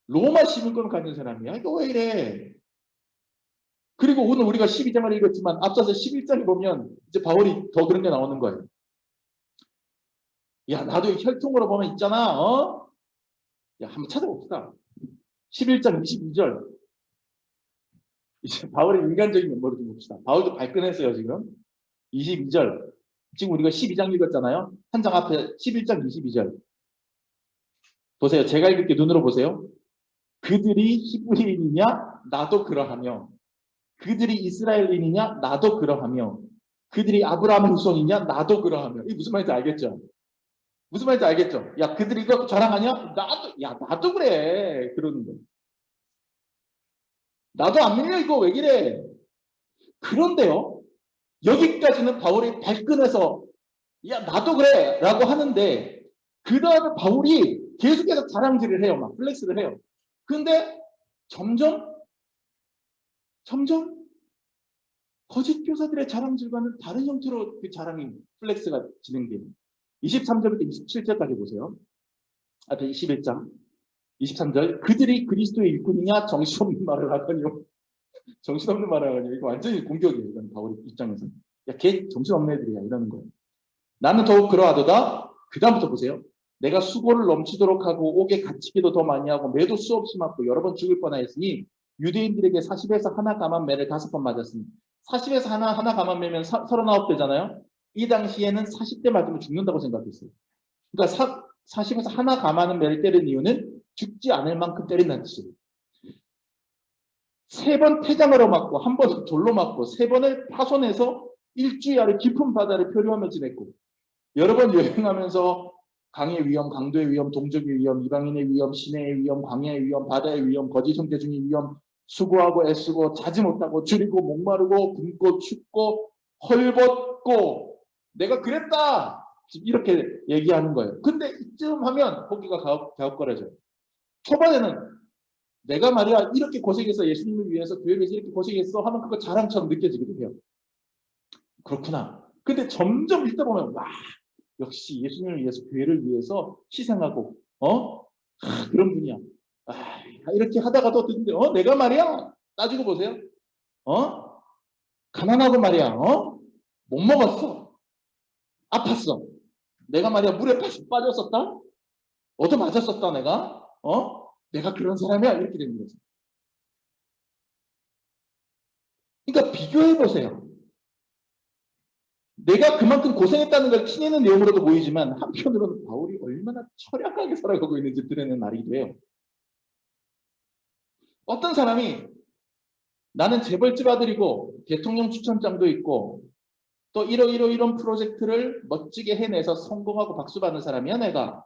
로마 시민권 가진 사람이야. 이거 왜 이래? 그리고 오늘 우리가 12장을 읽었지만 앞서서 11장에 보면 이제 바울이 더 그런 게 나오는 거예요. 야, 나도 혈통으로 보면 있잖아. 어? 야, 한번 찾아봅시다. 11장 22절. 이제 바울의 인간적인 면모를 좀 봅시다. 바울도 발끈했어요, 지금. 22절. 지금 우리가 12장 읽었잖아요. 한 장 앞에 11장 22절. 보세요. 제가 읽을게 눈으로 보세요. 그들이 히브리인이냐? 나도 그러하며. 그들이 이스라엘인이냐? 나도 그러하며. 그들이 아브라함의 후손이냐? 나도 그러하며. 이게 무슨 말인지 알겠죠? 무슨 말인지 알겠죠? 야, 그들이 이거 자랑하냐? 나도 그래. 그러는 거예요. 나도 안 밀려, 이거 왜 이래? 그런데요, 여기까지는 바울이 발끈해서, 야, 나도 그래. 라고 하는데, 그 다음에 바울이 계속해서 자랑질을 해요. 막 플렉스를 해요. 근데 점점 거짓 교사들의 자랑질과는 다른 형태로 그 자랑이 플렉스가 진행돼요. 23절부터 27절까지 보세요. 앞에 21장 23절. 그들이 그리스도의 일꾼이냐? 정신없는 말을 하거니요. 정신없는 말을 하거니요. 이거 완전히 공격이에요. 이건 바울 입장에서. 야, 걔 정신없는 애들이야. 이러는 거예요. 나는 더욱 그러하도다. 그 다음부터 보세요. 내가 수고를 넘치도록 하고 옥에 갇히기도 더 많이 하고 매도 수없이 맞고 여러 번 죽을 뻔하였으니 유대인들에게 40에서 하나 감한 매를 5번 맞았으니 40에서 하나 감한 매면 39대잖아요. 이 당시에는 40대 맞으면 죽는다고 생각했어요. 그러니까 40에서 하나 감하는 매를 때린 이유는 죽지 않을 만큼 때린다는 뜻이에요. 3번 태장으로 맞고 1번 돌로 맞고 3번을 파손해서 일주일 아래 깊은 바다를 표류하며 지냈고 여러 번 여행하면서 강의 위험, 강도의 위험, 동족의 위험, 이방인의 위험, 시내의 위험, 광야의 위험, 바다의 위험, 거짓 형제 중의 위험, 수고하고 애쓰고 자지 못하고 줄이고 목마르고 굶고 춥고 헐벗고 내가 그랬다. 이렇게 얘기하는 거예요. 근데 이쯤 하면 고기가 갸웃거려져요. 초반에는 내가 말이야 이렇게 고생했어. 예수님을 위해서 교회를 위해서 이렇게 고생했어 하면 그거 자랑처럼 느껴지기도 해요. 그렇구나. 근데 점점 읽다 보면 와 역시 예수님을 위해서 교회를 위해서 희생하고 그런 분이야. 이렇게 하다가도 듣는데 내가 말이야 따지고 보세요. 가난하고 말이야 못 먹었어. 아팠어. 내가 말이야 물에 빠졌었다. 얻어 맞았었다 내가. 내가 그런 사람이야 이렇게 되는 거죠. 그러니까 비교해 보세요. 내가 그만큼 고생했다는 걸 티내는 내용으로도 보이지만 한편으로는 바울이 얼마나 철학하게 살아가고 있는지 드러내는 말이기도 해요. 어떤 사람이 나는 재벌집 아들이고 대통령 추천장도 있고 또 이런 프로젝트를 멋지게 해내서 성공하고 박수 받는 사람이야 내가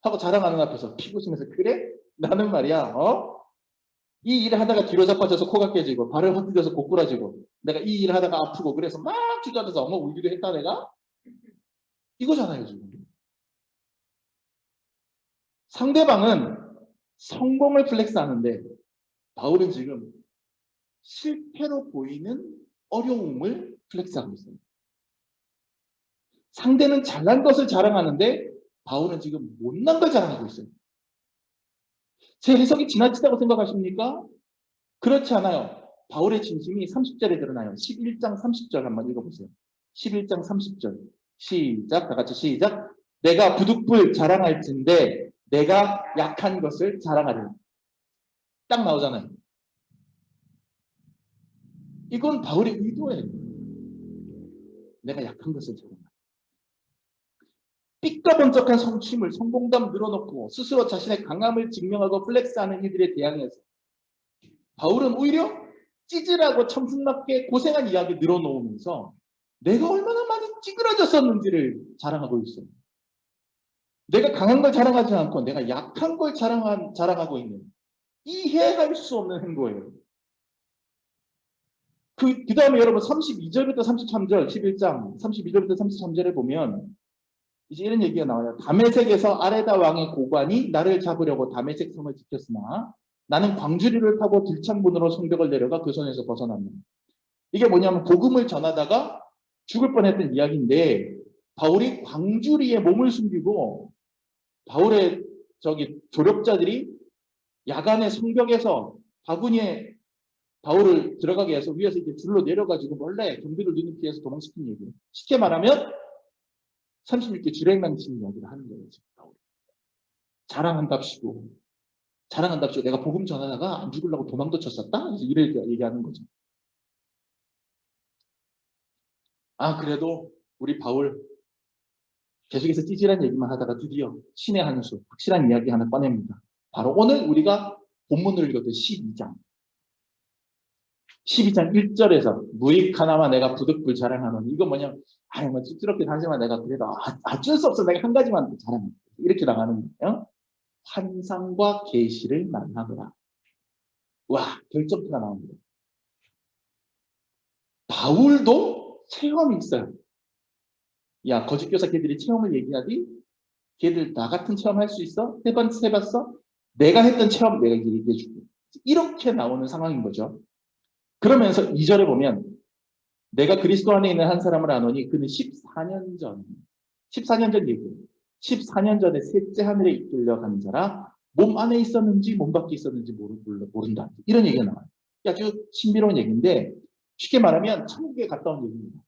하고 자랑하는 앞에서 피고 웃으면서 그래? 나는 말이야 이 일을 하다가 뒤로 자빠져서 코가 깨지고 발을 헛디뎌서 고꾸라지고 내가 이 일을 하다가 아프고 그래서 막 주저앉아서 엉엉 울기도 했다 내가? 이거잖아요 지금. 상대방은 성공을 플렉스하는데 바울은 지금 실패로 보이는 어려움을 플렉스하고 있어요. 상대는 잘난 것을 자랑하는데 바울은 지금 못난 걸 자랑하고 있어요. 제 해석이 지나치다고 생각하십니까? 그렇지 않아요. 바울의 진심이 30절에 드러나요. 11장 30절 한번 읽어보세요. 11장 30절 시작. 다 같이 시작. 내가 부득불 자랑할진대 내가 약한 것을 자랑하리라. 딱 나오잖아요. 이건 바울의 의도예요. 내가 약한 것을 자랑하리라. 삐까번쩍한 성취물, 성공담 늘어놓고 스스로 자신의 강함을 증명하고 플렉스하는 이들에 대항해서 바울은 오히려 찌질하고 청승맞게 고생한 이야기 늘어놓으면서 내가 얼마나 많이 찌그러졌었는지를 자랑하고 있어요. 내가 강한 걸 자랑하지 않고 내가 약한 걸 자랑하고 있는 이해할 수 없는 행보예요. 그 다음에 여러분 32절부터 33절 11장 32절부터 33절에 보면 이제 이런 얘기가 나와요. 다메섹에서 아레다 왕의 고관이 나를 잡으려고 다메섹 성을 지켰으나 나는 광주리를 타고 들창문으로 성벽을 내려가 그 손에서 벗어났노라. 이게 뭐냐면 복음을 전하다가 죽을 뻔했던 이야기인데 바울이 광주리에 몸을 숨기고 바울의 조력자들이 야간에 성벽에서 바구니에 바울을 들어가게 해서 위에서 이제 줄로 내려가지고 몰래 경비를 눈이 피해서 도망시킨 얘기예요. 쉽게 말하면 36개 주랭랑치는 이야기를 하는 거예요. 지금 바울이. 자랑한답시고 내가 복음 전하다가 안 죽으려고 도망도 쳤었다? 이렇게 얘기하는 거죠. 그래도 우리 바울 계속해서 찌질한 얘기만 하다가 드디어 신의 한 수, 확실한 이야기 하나 꺼냅니다. 바로 오늘 우리가 본문을 읽었던 12장 1절에서 무익 하나만 내가 부득불 자랑하노니 이거 뭐냐면 뭐 쑥스럽긴 하지만 내가 그래도 어쩔 수 없어 내가 한 가지만 자랑해 이렇게 나가는 거예요. 환상과 계시를 만나더라. 와, 결정표가 나옵니다. 바울도 체험이 있어요. 야, 거짓교사 걔들이 체험을 얘기하디? 걔들 나 같은 체험 할 수 있어? 해봤어? 내가 했던 체험 내가 얘기해 줄게. 이렇게 나오는 상황인 거죠. 그러면서 2절에 보면 내가 그리스도 안에 있는 한 사람을 아노니 그는 14년 전 얘기예요. 14년 전에 셋째 하늘에 이끌려간 자라 몸 안에 있었는지 몸 밖에 있었는지 모른다. 이런 얘기가 나와요. 아주 신비로운 얘기인데 쉽게 말하면 천국에 갔다 온 얘기입니다.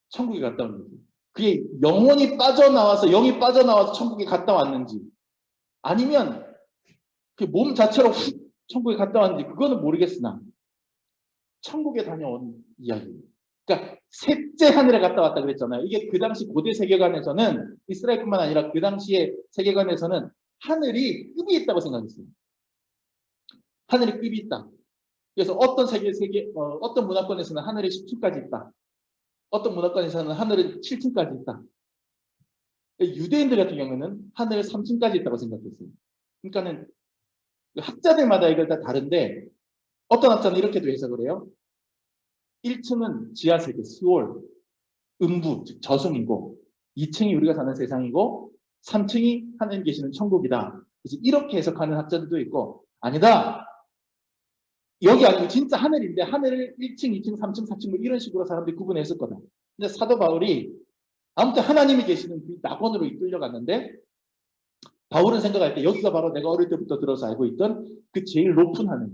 천국에 갔다 온 얘기. 그게 영이 빠져나와서 천국에 갔다 왔는지 아니면 그 몸 자체로 훅 천국에 갔다 왔는지 그거는 모르겠으나 천국에 다녀온 이야기예요. 그러니까 셋째 하늘에 갔다 왔다 그랬잖아요. 이게 그 당시 고대 세계관에서는 이스라엘뿐만 아니라 그 당시의 세계관에서는 하늘이 급이 있다고 생각했어요. 하늘이 급이 있다. 그래서 어떤 문화권에서는 하늘이 10층까지 있다. 어떤 문화권에서는 하늘이 7층까지 있다. 유대인들 같은 경우는 하늘 3층까지 있다고 생각했어요. 그러니까는 학자들마다 이걸 다 다른데 어떤 학자는 이렇게도 해석을 해요. 1층은 지하세계, 스월, 음부, 즉 저승이고 2층이 우리가 사는 세상이고 3층이 하나님 계시는 천국이다. 그래서 이렇게 해석하는 학자들도 있고 아니다. 여기 아니고 진짜 하늘인데 하늘을 1층, 2층, 3층, 4층 뭐 이런 식으로 사람들이 구분했을 거다. 근데 사도 바울이 아무튼 하나님이 계시는 그 낙원으로 이끌려갔는데 바울은 생각할 때 여기가 바로 내가 어릴 때부터 들어서 알고 있던 그 제일 높은 하늘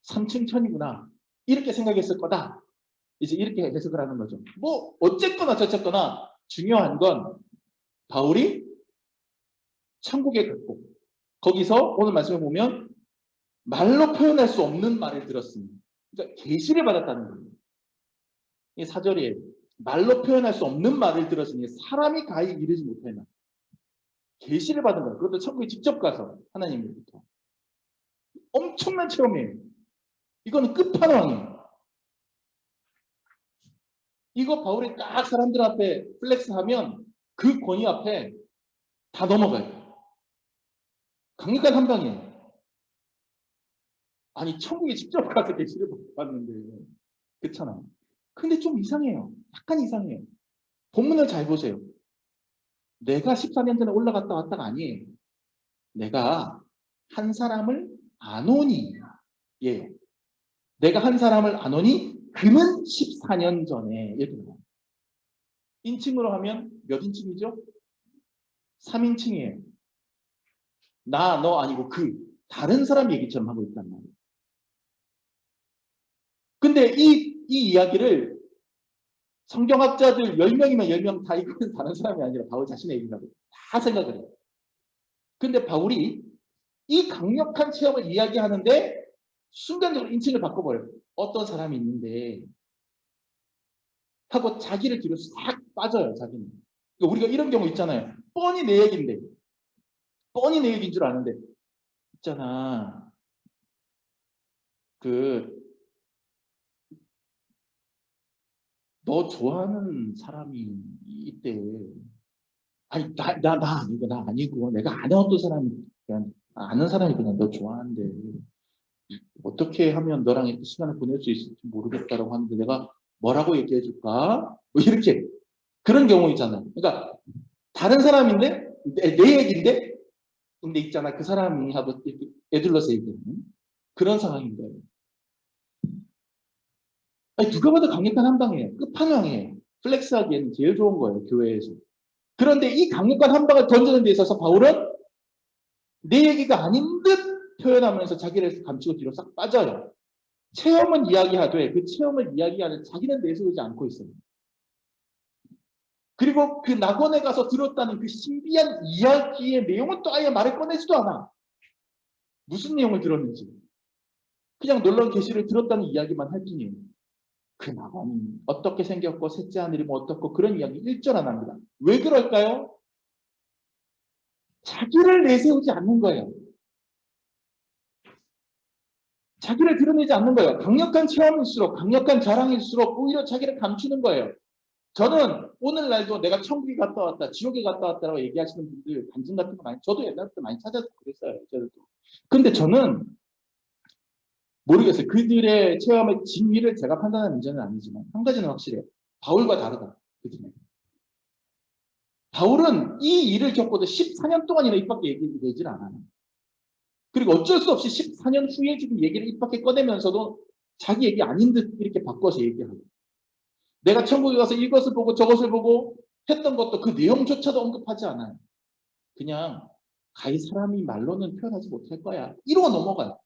3층 천이구나 이렇게 생각했을 거다. 이제 이렇게 해석을 하는 거죠. 뭐 어쨌거나 저쨌거나 중요한 건 바울이 천국에 갔고 거기서 오늘 말씀을 보면 말로 표현할 수 없는 말을 들었습니다. 그러니까 계시를 받았다는 거예요. 이 4절이에요. 말로 표현할 수 없는 말을 들었으니 사람이 가히 이르지 못할 말. 계시를 받은 거예요. 그것도 천국에 직접 가서 하나님으로부터. 엄청난 체험이에요. 이거는 끝판왕이에요. 이거 바울이 딱 사람들 앞에 플렉스하면 그 권위 앞에 다 넘어가요. 강력한 한 방이에요. 아니 천국에 직접 가서 계시를 받는데 그렇잖아요. 근데 좀 이상해요. 약간 이상해요. 본문을 잘 보세요. 내가 14년 전에 올라갔다 왔다가 아니에요. 내가 한 사람을 아노니 예. 내가 한 사람을 아노니 그는 14년 전에 이렇게 나와요. 인칭으로 하면 몇 인칭이죠? 3인칭이에요. 나, 너 아니고 그 다른 사람 얘기처럼 하고 있단 말이에요. 근데 이 이야기를 성경학자들 10명이면 10명 다 이거는 다른 사람이 아니라 바울 자신의 얘기라고 다 생각을 해요. 근데 바울이 이 강력한 체험을 이야기하는데 순간적으로 인칭을 바꿔버려요. 어떤 사람이 있는데 하고 자기를 뒤로 싹 빠져요. 자기는. 그러니까 우리가 이런 경우 있잖아요. 뻔히 내 얘기인데 뻔히 내 얘기인 줄 아는데 있잖아. 너 좋아하는 사람이 있대. 아니, 나 아니고, 내가 아는 어떤 사람이, 그냥, 아는 사람이 그냥 너 좋아한대. 어떻게 하면 너랑 이렇게 시간을 보낼 수 있을지 모르겠다라고 하는데 내가 뭐라고 얘기해 줄까? 뭐 이렇게. 그런 경우 있잖아요. 그러니까, 다른 사람인데, 내 얘기인데, 근데 있잖아. 그 사람이 하고, 애들러서 얘기하는 그런 상황인 거예요. 아니, 누가 봐도 강력한 한방이에요. 끝판왕이에요. 플렉스하기에는 제일 좋은 거예요, 교회에서. 그런데 이 강력한 한방을 던지는 데 있어서 바울은 내 얘기가 아닌 듯 표현하면서 자기를 감추고 뒤로 싹 빠져요. 체험은 이야기하되 그 체험을 이야기하는 자기는 내세우지 않고 있어요. 그리고 그 낙원에 가서 들었다는 그 신비한 이야기의 내용은 또 아예 말을 꺼내지도 않아. 무슨 내용을 들었는지. 그냥 놀라운 계시를 들었다는 이야기만 할 뿐이에요. 그 낙원이 어떻게 생겼고 셋째 하늘이 뭐 어떻고 그런 이야기 1절 안 합니다. 왜 그럴까요? 자기를 내세우지 않는 거예요. 자기를 드러내지 않는 거예요. 강력한 체험일수록 강력한 자랑일수록 오히려 자기를 감추는 거예요. 저는 오늘날도 내가 천국에 갔다 왔다, 지옥에 갔다 왔다라고 얘기하시는 분들 간증 같은 거 많이, 저도 옛날부터 많이 찾아서 그랬어요. 저도. 근데 저는 모르겠어요. 그들의 체험의 진위를 제가 판단하는 문제는 아니지만 한 가지는 확실해요. 바울과 다르다. 그들은. 바울은 이 일을 겪고도 14년 동안이나 입 밖에 얘기되질 않아요. 그리고 어쩔 수 없이 14년 후에 지금 얘기를 입 밖에 꺼내면서도 자기 얘기 아닌 듯 이렇게 바꿔서 얘기하고, 내가 천국에 가서 이것을 보고 저것을 보고 했던 것도 그 내용조차도 언급하지 않아요. 그냥 가히 사람이 말로는 표현하지 못할 거야, 이러고 넘어가요.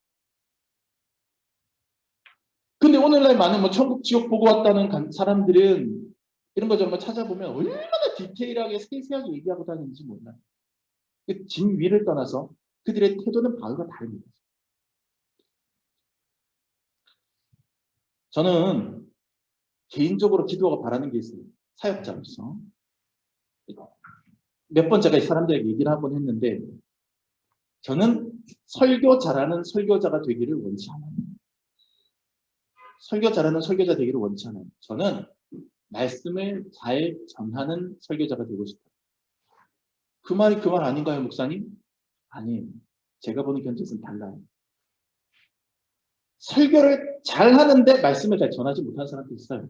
근데 오늘날 많은 뭐 천국 지옥 보고 왔다는 사람들은 이런 거 저런 거 찾아보면 얼마나 디테일하게 세세하게 얘기하고 다니는지 몰라요. 그 진위를 떠나서 그들의 태도는 바울과 다릅니다. 저는 개인적으로 기도하고 바라는 게 있어요. 사역자로서. 몇 번 제가 사람들에게 얘기를 하곤 했는데, 저는 설교 잘하는 설교자가 되기를 원치 않아요. 설교 잘하는 설교자 되기를 원치 않아요. 저는 말씀을 잘 전하는 설교자가 되고 싶어요. 그 말이 그 말 아닌가요, 목사님? 아니에요. 제가 보는 견적은 달라요. 설교를 잘 하는데 말씀을 잘 전하지 못하는 사람도 있어요.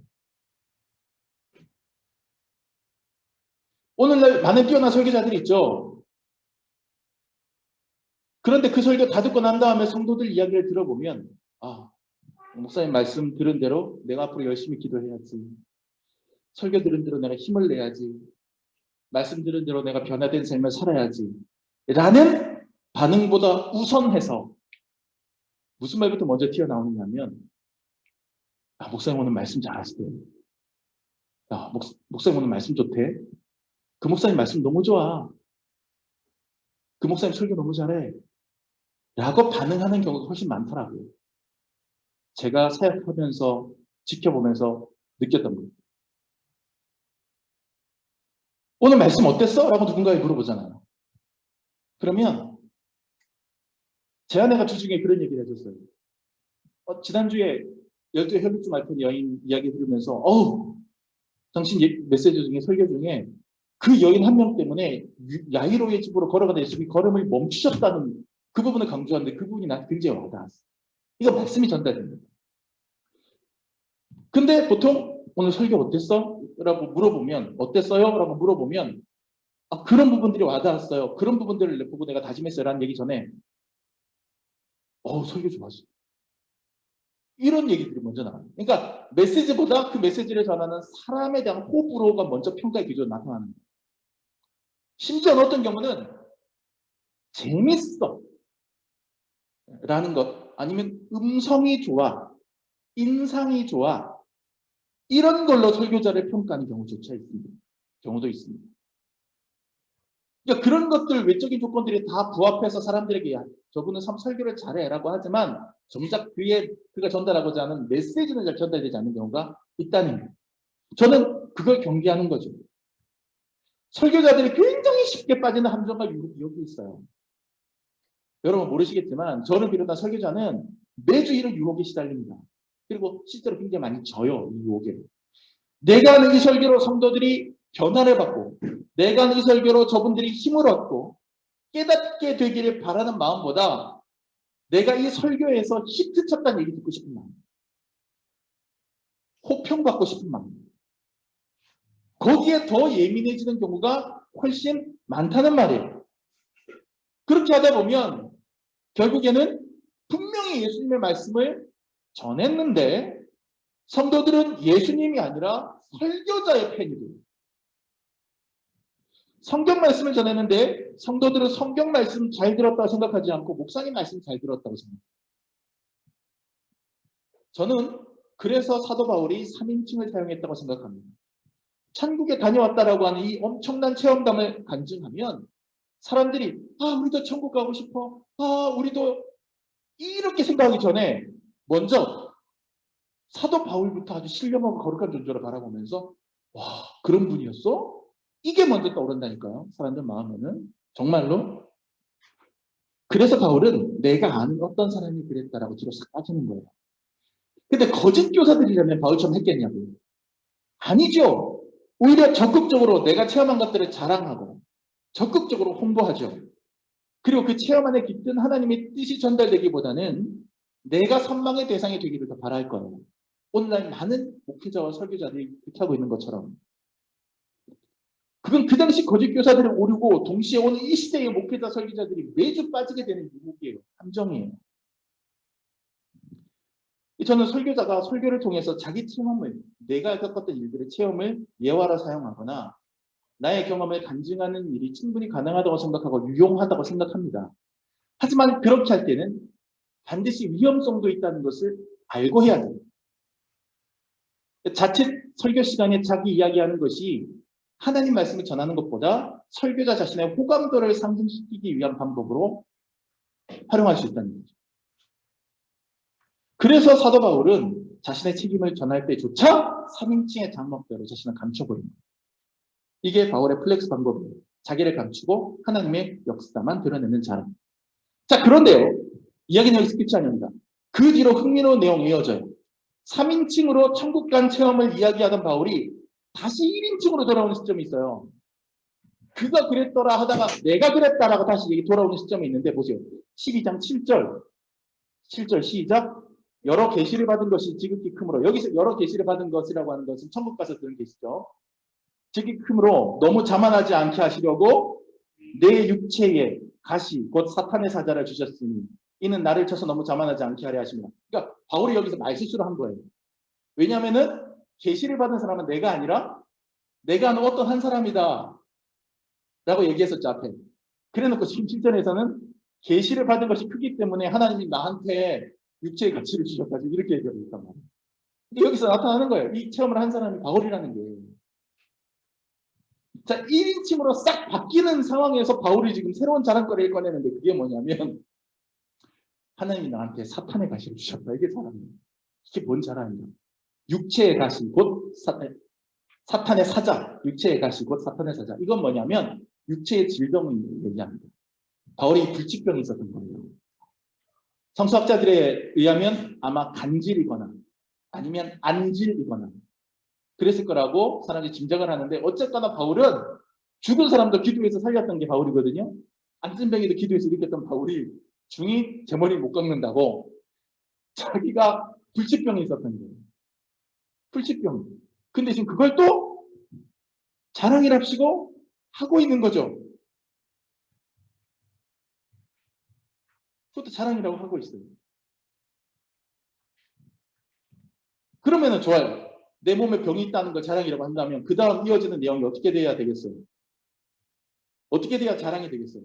오늘날 많은 뛰어난 설교자들이 있죠. 그런데 그 설교 다 듣고 난 다음에 성도들 이야기를 들어보면, 아, 목사님 말씀 들은 대로 내가 앞으로 열심히 기도해야지. 설교 들은 대로 내가 힘을 내야지. 말씀 들은 대로 내가 변화된 삶을 살아야지. 라는 반응보다 우선해서 무슨 말부터 먼저 튀어나오느냐면, 아, 목사님 오늘 말씀 잘하시대요. 야, 목사님 오늘 말씀 좋대. 그 목사님 말씀 너무 좋아. 그 목사님 설교 너무 잘해. 라고 반응하는 경우가 훨씬 많더라고요. 제가 사역하면서 지켜보면서 느꼈던 거예요. 오늘 말씀 어땠어? 라고 누군가에 물어보잖아요. 그러면 제 아내가 주중에 그런 얘기를 해줬어요. 지난주에 12회 혈육주 말편 여인 이야기 들으면서 당신 메시지 중에 설교 중에 그 여인 한 명 때문에 야이로의 집으로 걸어가다 예수님이 걸음을 멈추셨다는 그 부분을 강조하는데 그 부분이 나한테 굉장히 와닿았어요. 이거 말씀이 전달됩니다. 근데 보통 오늘 설교 어땠어? 라고 물어보면, 어땠어요? 라고 물어보면, 아, 그런 부분들이 와닿았어요. 그런 부분들을 보고 내가 다짐했어요. 라는 얘기 전에, 설교 좋았어. 이런 얘기들이 먼저 나와요. 그러니까 메시지보다 그 메시지를 전하는 사람에 대한 호불호가 먼저 평가의 기조로 나타나는 거예요. 심지어 어떤 경우는 재밌어 라는 것, 아니면 음성이 좋아, 인상이 좋아, 이런 걸로 설교자를 평가하는 경우조차 있습니다. 경우도 있습니다. 그러니까 그런 것들, 외적인 조건들이 다 부합해서 사람들에게, 야, 저분은 설교를 잘해라고 하지만 정작 그가 전달하고자 하는 메시지는 잘 전달되지 않는 경우가 있다는 거예요. 저는 그걸 경계하는 거죠. 설교자들이 굉장히 쉽게 빠지는 함정과 유혹이 있어요. 여러분 모르시겠지만 저를 비롯한 설교자는 매주 이런 유혹에 시달립니다. 그리고 실제로 굉장히 많이 져요, 이 유혹에. 내가 하는 이 설교로 성도들이 변화를 받고, 내가 하는 이 설교로 저분들이 힘을 얻고 깨닫게 되기를 바라는 마음보다 내가 이 설교에서 히트 쳤다는 얘기 듣고 싶은 마음, 호평받고 싶은 마음, 거기에 더 예민해지는 경우가 훨씬 많다는 말이에요. 그렇게 하다 보면 결국에는 분명히 예수님의 말씀을 전했는데 성도들은 예수님이 아니라 설교자의 팬이 돼요. 성경 말씀을 전했는데 성도들은 성경 말씀 잘 들었다고 생각하지 않고 목사님 말씀 잘 들었다고 생각해요. 저는 그래서 사도 바울이 3인칭을 사용했다고 생각합니다. 천국에 다녀왔다라고 하는 이 엄청난 체험담을 간증하면 사람들이 우리도 천국 가고 싶어. 우리도 이렇게 생각하기 전에 먼저 사도 바울부터 아주 신령하고 거룩한 존재로 바라보면서 와, 그런 분이었어? 이게 먼저 떠오른다니까요. 사람들 마음에는. 정말로. 그래서 바울은 내가 아는 어떤 사람이 그랬다라고 뒤로 싹 빠지는 거예요. 근데 거짓 교사들이라면 바울처럼 했겠냐고요. 아니죠. 오히려 적극적으로 내가 체험한 것들을 자랑하고 적극적으로 홍보하죠. 그리고 그 체험 안에 깃든 하나님의 뜻이 전달되기보다는 내가 선망의 대상이 되기를 더 바랄 거예요. 오늘날 많은 목회자와 설교자들이 그렇게 하고 있는 것처럼. 그건 그 당시 거짓 교사들을 오르고 동시에 오늘 이 시대의 목회자 설교자들이 매주 빠지게 되는 유혹이에요. 함정이에요. 저는 설교자가 설교를 통해서 자기 체험을, 내가 겪었던 일들의 체험을 예화로 사용하거나 나의 경험을 간증하는 일이 충분히 가능하다고 생각하고 유용하다고 생각합니다. 하지만 그렇게 할 때는 반드시 위험성도 있다는 것을 알고 해야 돼요. 자칫 설교 시간에 자기 이야기하는 것이 하나님 말씀을 전하는 것보다 설교자 자신의 호감도를 상승시키기 위한 방법으로 활용할 수 있다는 거죠. 그래서 사도 바울은 자신의 책임을 전할 때조차 3인칭의 장막대로 자신을 감춰버립니다. 이게 바울의 플렉스 방법이에요. 자기를 감추고 하나님의 역사만 드러내는 자람. 자, 그런데요. 이야기는 여기서 끝이 아닙니다. 그 뒤로 흥미로운 내용이 이어져요. 3인칭으로 천국 간 체험을 이야기하던 바울이 다시 1인칭으로 돌아오는 시점이 있어요. 그가 그랬더라 하다가 내가 그랬다라고 다시 돌아오는 시점이 있는데 보세요. 12장 7절. 7절 시작. 여러 계시를 받은 것이 지극히 크므로, 여기서 여러 계시를 받은 것이라고 하는 것은 천국 가서 들은 계시죠. 지극히 크므로 너무 자만하지 않게 하시려고 내 육체에 가시 곧 사탄의 사자를 주셨으니 이는 나를 쳐서 너무 자만하지 않게 하려 하십니다. 그러니까 바울이 여기서 말실수를 한 거예요. 왜냐하면은 계시를 받은 사람은 내가 아니라 내가 아는 어떤 한 사람이다 라고 얘기했었죠, 앞에. 그래놓고 지금 7절에서는 계시를 받은 것이 크기 때문에 하나님이 나한테 육체의 가치를 주셨다지 이렇게 얘기하고 있단 말이에요. 근데 여기서 나타나는 거예요. 이 체험을 한 사람이 바울이라는 게. 자, 1인칭으로 싹 바뀌는 상황에서 바울이 지금 새로운 자랑거리를 꺼내는데 그게 뭐냐면 하나님이 나한테 사탄의 가시를 주셨다. 이게 자랑이에요. 이게 뭔 자랑이냐. 육체의 가시 곧 사탄의 사자. 육체의 가시 곧 사탄의 사자. 이건 뭐냐면 육체의 질병을 얘기합니다. 바울이 불치병이 있었던 거예요. 성서학자들에 의하면 아마 간질이거나 아니면 안질이거나 그랬을 거라고 사람들이 짐작을 하는데 어쨌거나 바울은 죽은 사람도 기도해서 살렸던 게 바울이거든요. 안진병이도 기도해서 일으켰던 바울이 중이 제 머리 못 깎는다고 자기가 불치병이 있었던 거예요. 불치병. 근데 지금 그걸 또 자랑이랍시고 하고 있는 거죠. 그것도 자랑이라고 하고 있어요. 그러면은 좋아요. 내 몸에 병이 있다는 걸 자랑이라고 한다면 그 다음 이어지는 내용이 어떻게 돼야 되겠어요? 어떻게 돼야 자랑이 되겠어요?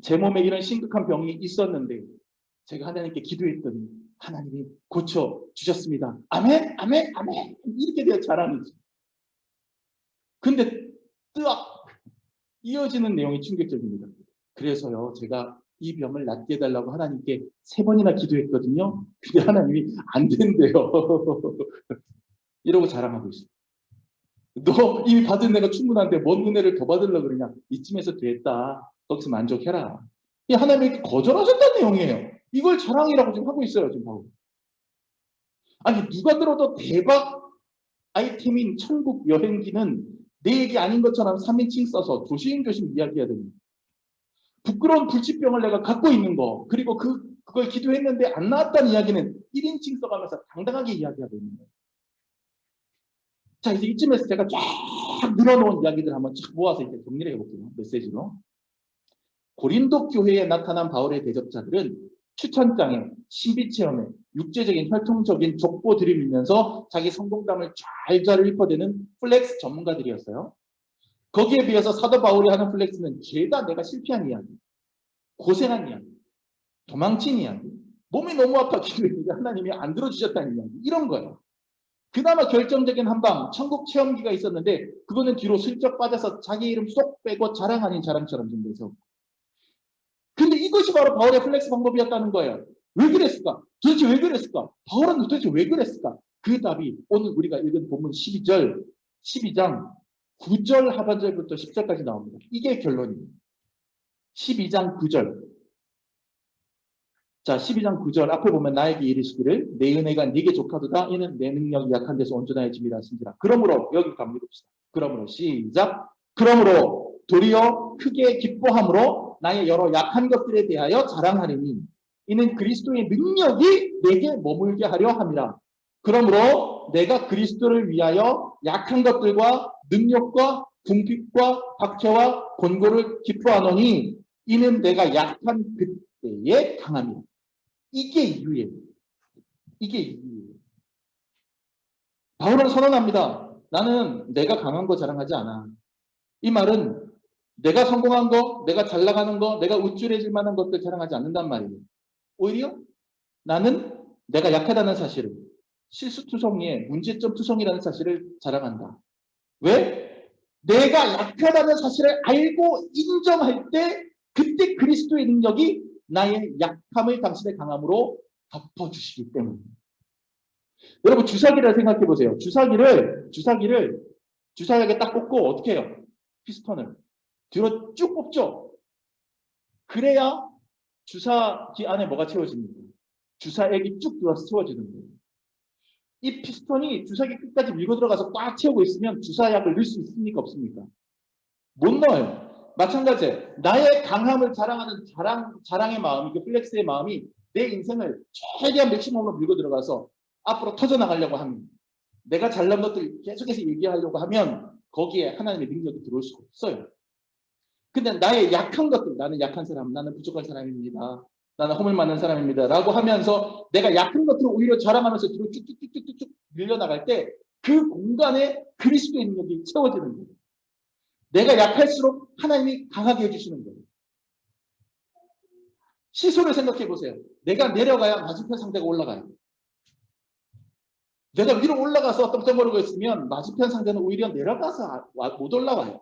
제 몸에 이런 심각한 병이 있었는데 제가 하나님께 기도했더니 하나님이 고쳐주셨습니다. 아멘, 아멘, 아멘. 이렇게 돼야 자랑이죠. 근데 뜨악! 이어지는 내용이 충격적입니다. 그래서요, 제가 이 병을 낫게 해달라고 하나님께 3번이나 기도했거든요. 근데 하나님이 안 된대요. 이러고 자랑하고 있어요. 너 이미 받은 내가 충분한데 뭔 은혜를 더 받으려고 그러냐. 이쯤에서 됐다. 거기서 만족해라. 이 하나님이 거절하셨다는 내용이에요. 이걸 자랑이라고 지금 하고 있어요. 지금 바울. 아니 누가 들어도 대박 아이템인 천국 여행기는 내 얘기 아닌 것처럼 3인칭 써서 조심조심 이야기해야 됩니다. 부끄러운 불치병을 내가 갖고 있는 거 그리고 그걸 기도했는데 안 나왔다는 이야기는 1인칭 써가면서 당당하게 이야기하고 있는 거예요. 자 이제 이쯤에서 제가 쫙 늘어놓은 이야기들 한번 쫙 모아서 이제 정리를 해볼게요. 메시지로. 고린도 교회에 나타난 바울의 대적자들은 추천장에, 신비체험에, 육체적인 혈통적인 족보들을 밀면서 자기 성공담을 잘 읊어대는 플렉스 전문가들이었어요. 거기에 비해서 사도 바울이 하는 플렉스는 죄다 내가 실패한 이야기, 고생한 이야기, 도망친 이야기, 몸이 너무 아파 기도했는데 하나님이 안 들어주셨다는 이야기, 이런 거예요. 그나마 결정적인 한방 천국 체험기가 있었는데 그거는 뒤로 슬쩍 빠져서 자기 이름 쏙 빼고 자랑 아닌 자랑처럼 좀 돼서. 근데 이것이 바로 바울의 플렉스 방법이었다는 거예요. 왜 그랬을까? 도대체 왜 그랬을까? 바울은 도대체 왜 그랬을까? 그 답이 오늘 우리가 읽은 본문 12장 9절 하반절부터 10절까지 나옵니다. 이게 결론입니다. 12장 9절. 자, 12장 9절 앞에 보면 나에게 이르시기를 내 은혜가 네게 족하도다. 이는 내 능력이 약한 데서 온전하여 짐이라 하신지라. 그러므로 여기 갑니다. 그러므로 시작. 그러므로 도리어 크게 기뻐함으로 나의 여러 약한 것들에 대하여 자랑하리니 이는 그리스도의 능력이 내게 머물게 하려 함이라. 그러므로 내가 그리스도를 위하여 약한 것들과 능력과 궁핍과 박해와 곤고를 기뻐하노니 이는 내가 약한 그때에 강함이라. 이게 이유예요. 이게 이유예요. 바울은 선언합니다. 나는 내가 강한 거 자랑하지 않아. 이 말은 내가 성공한 거, 내가 잘 나가는 거, 내가 우쭐해질 만한 것들 자랑하지 않는단 말이에요. 오히려 나는 내가 약하다는 사실을, 실수투성이의 문제점투성이라는 사실을 자랑한다. 왜? 내가 약하다는 사실을 알고 인정할 때 그때 그리스도의 능력이 나의 약함을 당신의 강함으로 덮어주시기 때문입니다. 여러분 주사기를 생각해 보세요. 주사기에 딱 꽂고 어떻게 해요? 피스톤을 뒤로 쭉 뽑죠. 그래야 주사기 안에 뭐가 채워집니까? 주사액이 쭉 들어와서 채워지는 거예요. 이 피스톤이 주사기 끝까지 밀고 들어가서 꽉 채우고 있으면 주사약을 넣을 수 있습니까? 없습니까? 못 넣어요. 마찬가지예요. 나의 강함을 자랑하는 자랑의 마음이, 그 플렉스의 마음이 내 인생을 최대한 맥시멈으로 밀고 들어가서 앞으로 터져나가려고 하면, 내가 잘난 것들 계속해서 얘기하려고 하면 거기에 하나님의 능력이 들어올 수가 없어요. 근데 나의 약한 것들, 나는 약한 사람, 나는 부족한 사람입니다. 나는 허물 많은 사람입니다. 라고 하면서 내가 약한 것들을 오히려 자랑하면서 뒤로 쭉쭉쭉쭉쭉 밀려나갈 때 그 공간에 그리스도의 능력이 채워지는 거예요. 내가 약할수록 하나님이 강하게 해주시는 거예요. 시소를 생각해 보세요. 내가 내려가야 맞은편 상대가 올라가요. 내가 위로 올라가서 떵떵거리고 있으면 맞은편 상대는 오히려 내려가서 못 올라와요.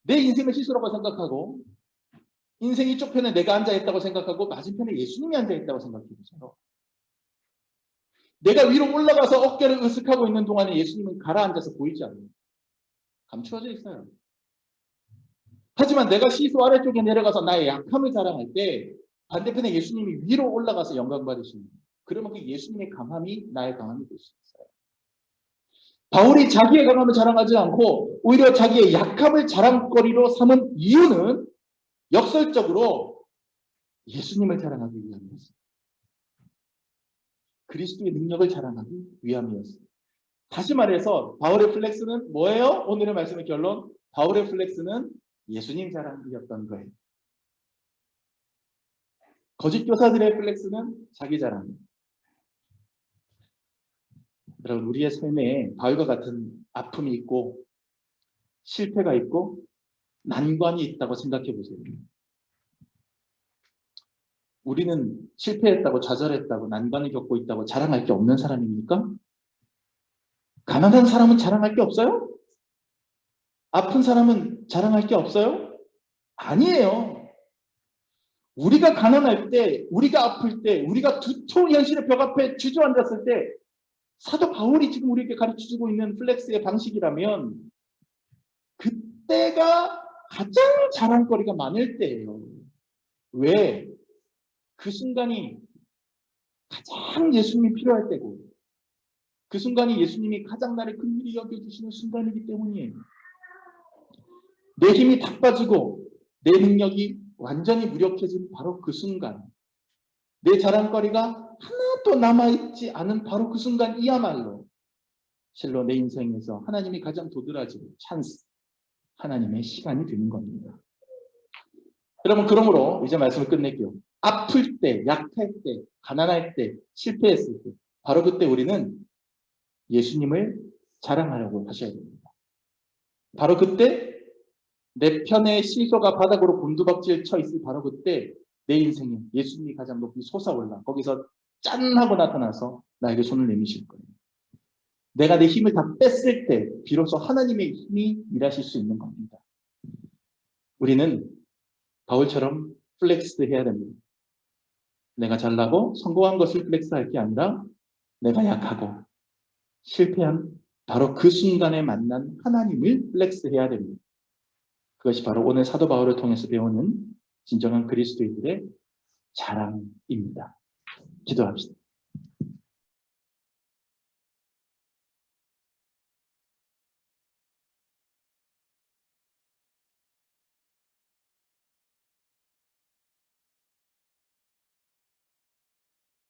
내 인생을 시소라고 생각하고 인생 이쪽 편에 내가 앉아있다고 생각하고 맞은편에 예수님이 앉아있다고 생각해 보세요. 내가 위로 올라가서 어깨를 으쓱하고 있는 동안에 예수님은 가라앉아서 보이지 않아요. 감추어져 있어요. 하지만 내가 시소 아래쪽에 내려가서 나의 약함을 자랑할 때 반대편에 예수님이 위로 올라가서 영광 받으시는 거예요. 그러면 그 예수님의 강함이 나의 강함이 될 수 있어요. 바울이 자기의 강함을 자랑하지 않고 오히려 자기의 약함을 자랑거리로 삼은 이유는 역설적으로 예수님을 자랑하기 위함이었습니다. 그리스도의 능력을 자랑하기 위함이었습니다. 다시 말해서 바울의 플렉스는 뭐예요? 오늘의 말씀의 결론, 바울의 플렉스는 예수님 자랑이었던 거예요. 거짓 교사들의 플렉스는 자기 자랑입니다. 여러분 우리의 삶에 바울과 같은 아픔이 있고 실패가 있고 난관이 있다고 생각해 보세요. 우리는 실패했다고 좌절했다고 난관을 겪고 있다고 자랑할 게 없는 사람입니까? 가난한 사람은 자랑할 게 없어요? 아픈 사람은 자랑할 게 없어요? 아니에요. 우리가 가난할 때, 우리가 아플 때, 우리가 두터운 현실의 벽 앞에 주저앉았을 때 사도 바울이 지금 우리에게 가르쳐주고 있는 플렉스의 방식이라면 그때가 가장 자랑거리가 많을 때예요. 왜? 그 순간이 가장 예수님이 필요할 때고 그 순간이 예수님이 가장 나를 긍휼히 여겨주시는 순간이기 때문이에요. 내 힘이 다 빠지고 내 능력이 완전히 무력해진 바로 그 순간, 내 자랑거리가 하나도 남아있지 않은 바로 그 순간이야말로 실로 내 인생에서 하나님이 가장 도드라지고 찬스, 하나님의 시간이 되는 겁니다. 여러분 그러므로 이제 말씀을 끝낼게요. 아플 때, 약할 때, 가난할 때, 실패했을 때, 바로 그때 우리는 예수님을 자랑하려고 하셔야 됩니다. 바로 그때 내 편에 시소가 바닥으로 곤두박질 쳐 있을 바로 그때 내 인생에 예수님이 가장 높이 솟아올라 거기서 짠 하고 나타나서 나에게 손을 내미실 거예요. 내가 내 힘을 다 뺐을 때 비로소 하나님의 힘이 일하실 수 있는 겁니다. 우리는 바울처럼 플렉스 해야 됩니다. 내가 잘나고 성공한 것을 플렉스할 게 아니라 내가 약하고 실패한 바로 그 순간에 만난 하나님을 플렉스해야 됩니다. 그것이 바로 오늘 사도 바울을 통해서 배우는 진정한 그리스도인들의 자랑입니다. 기도합시다.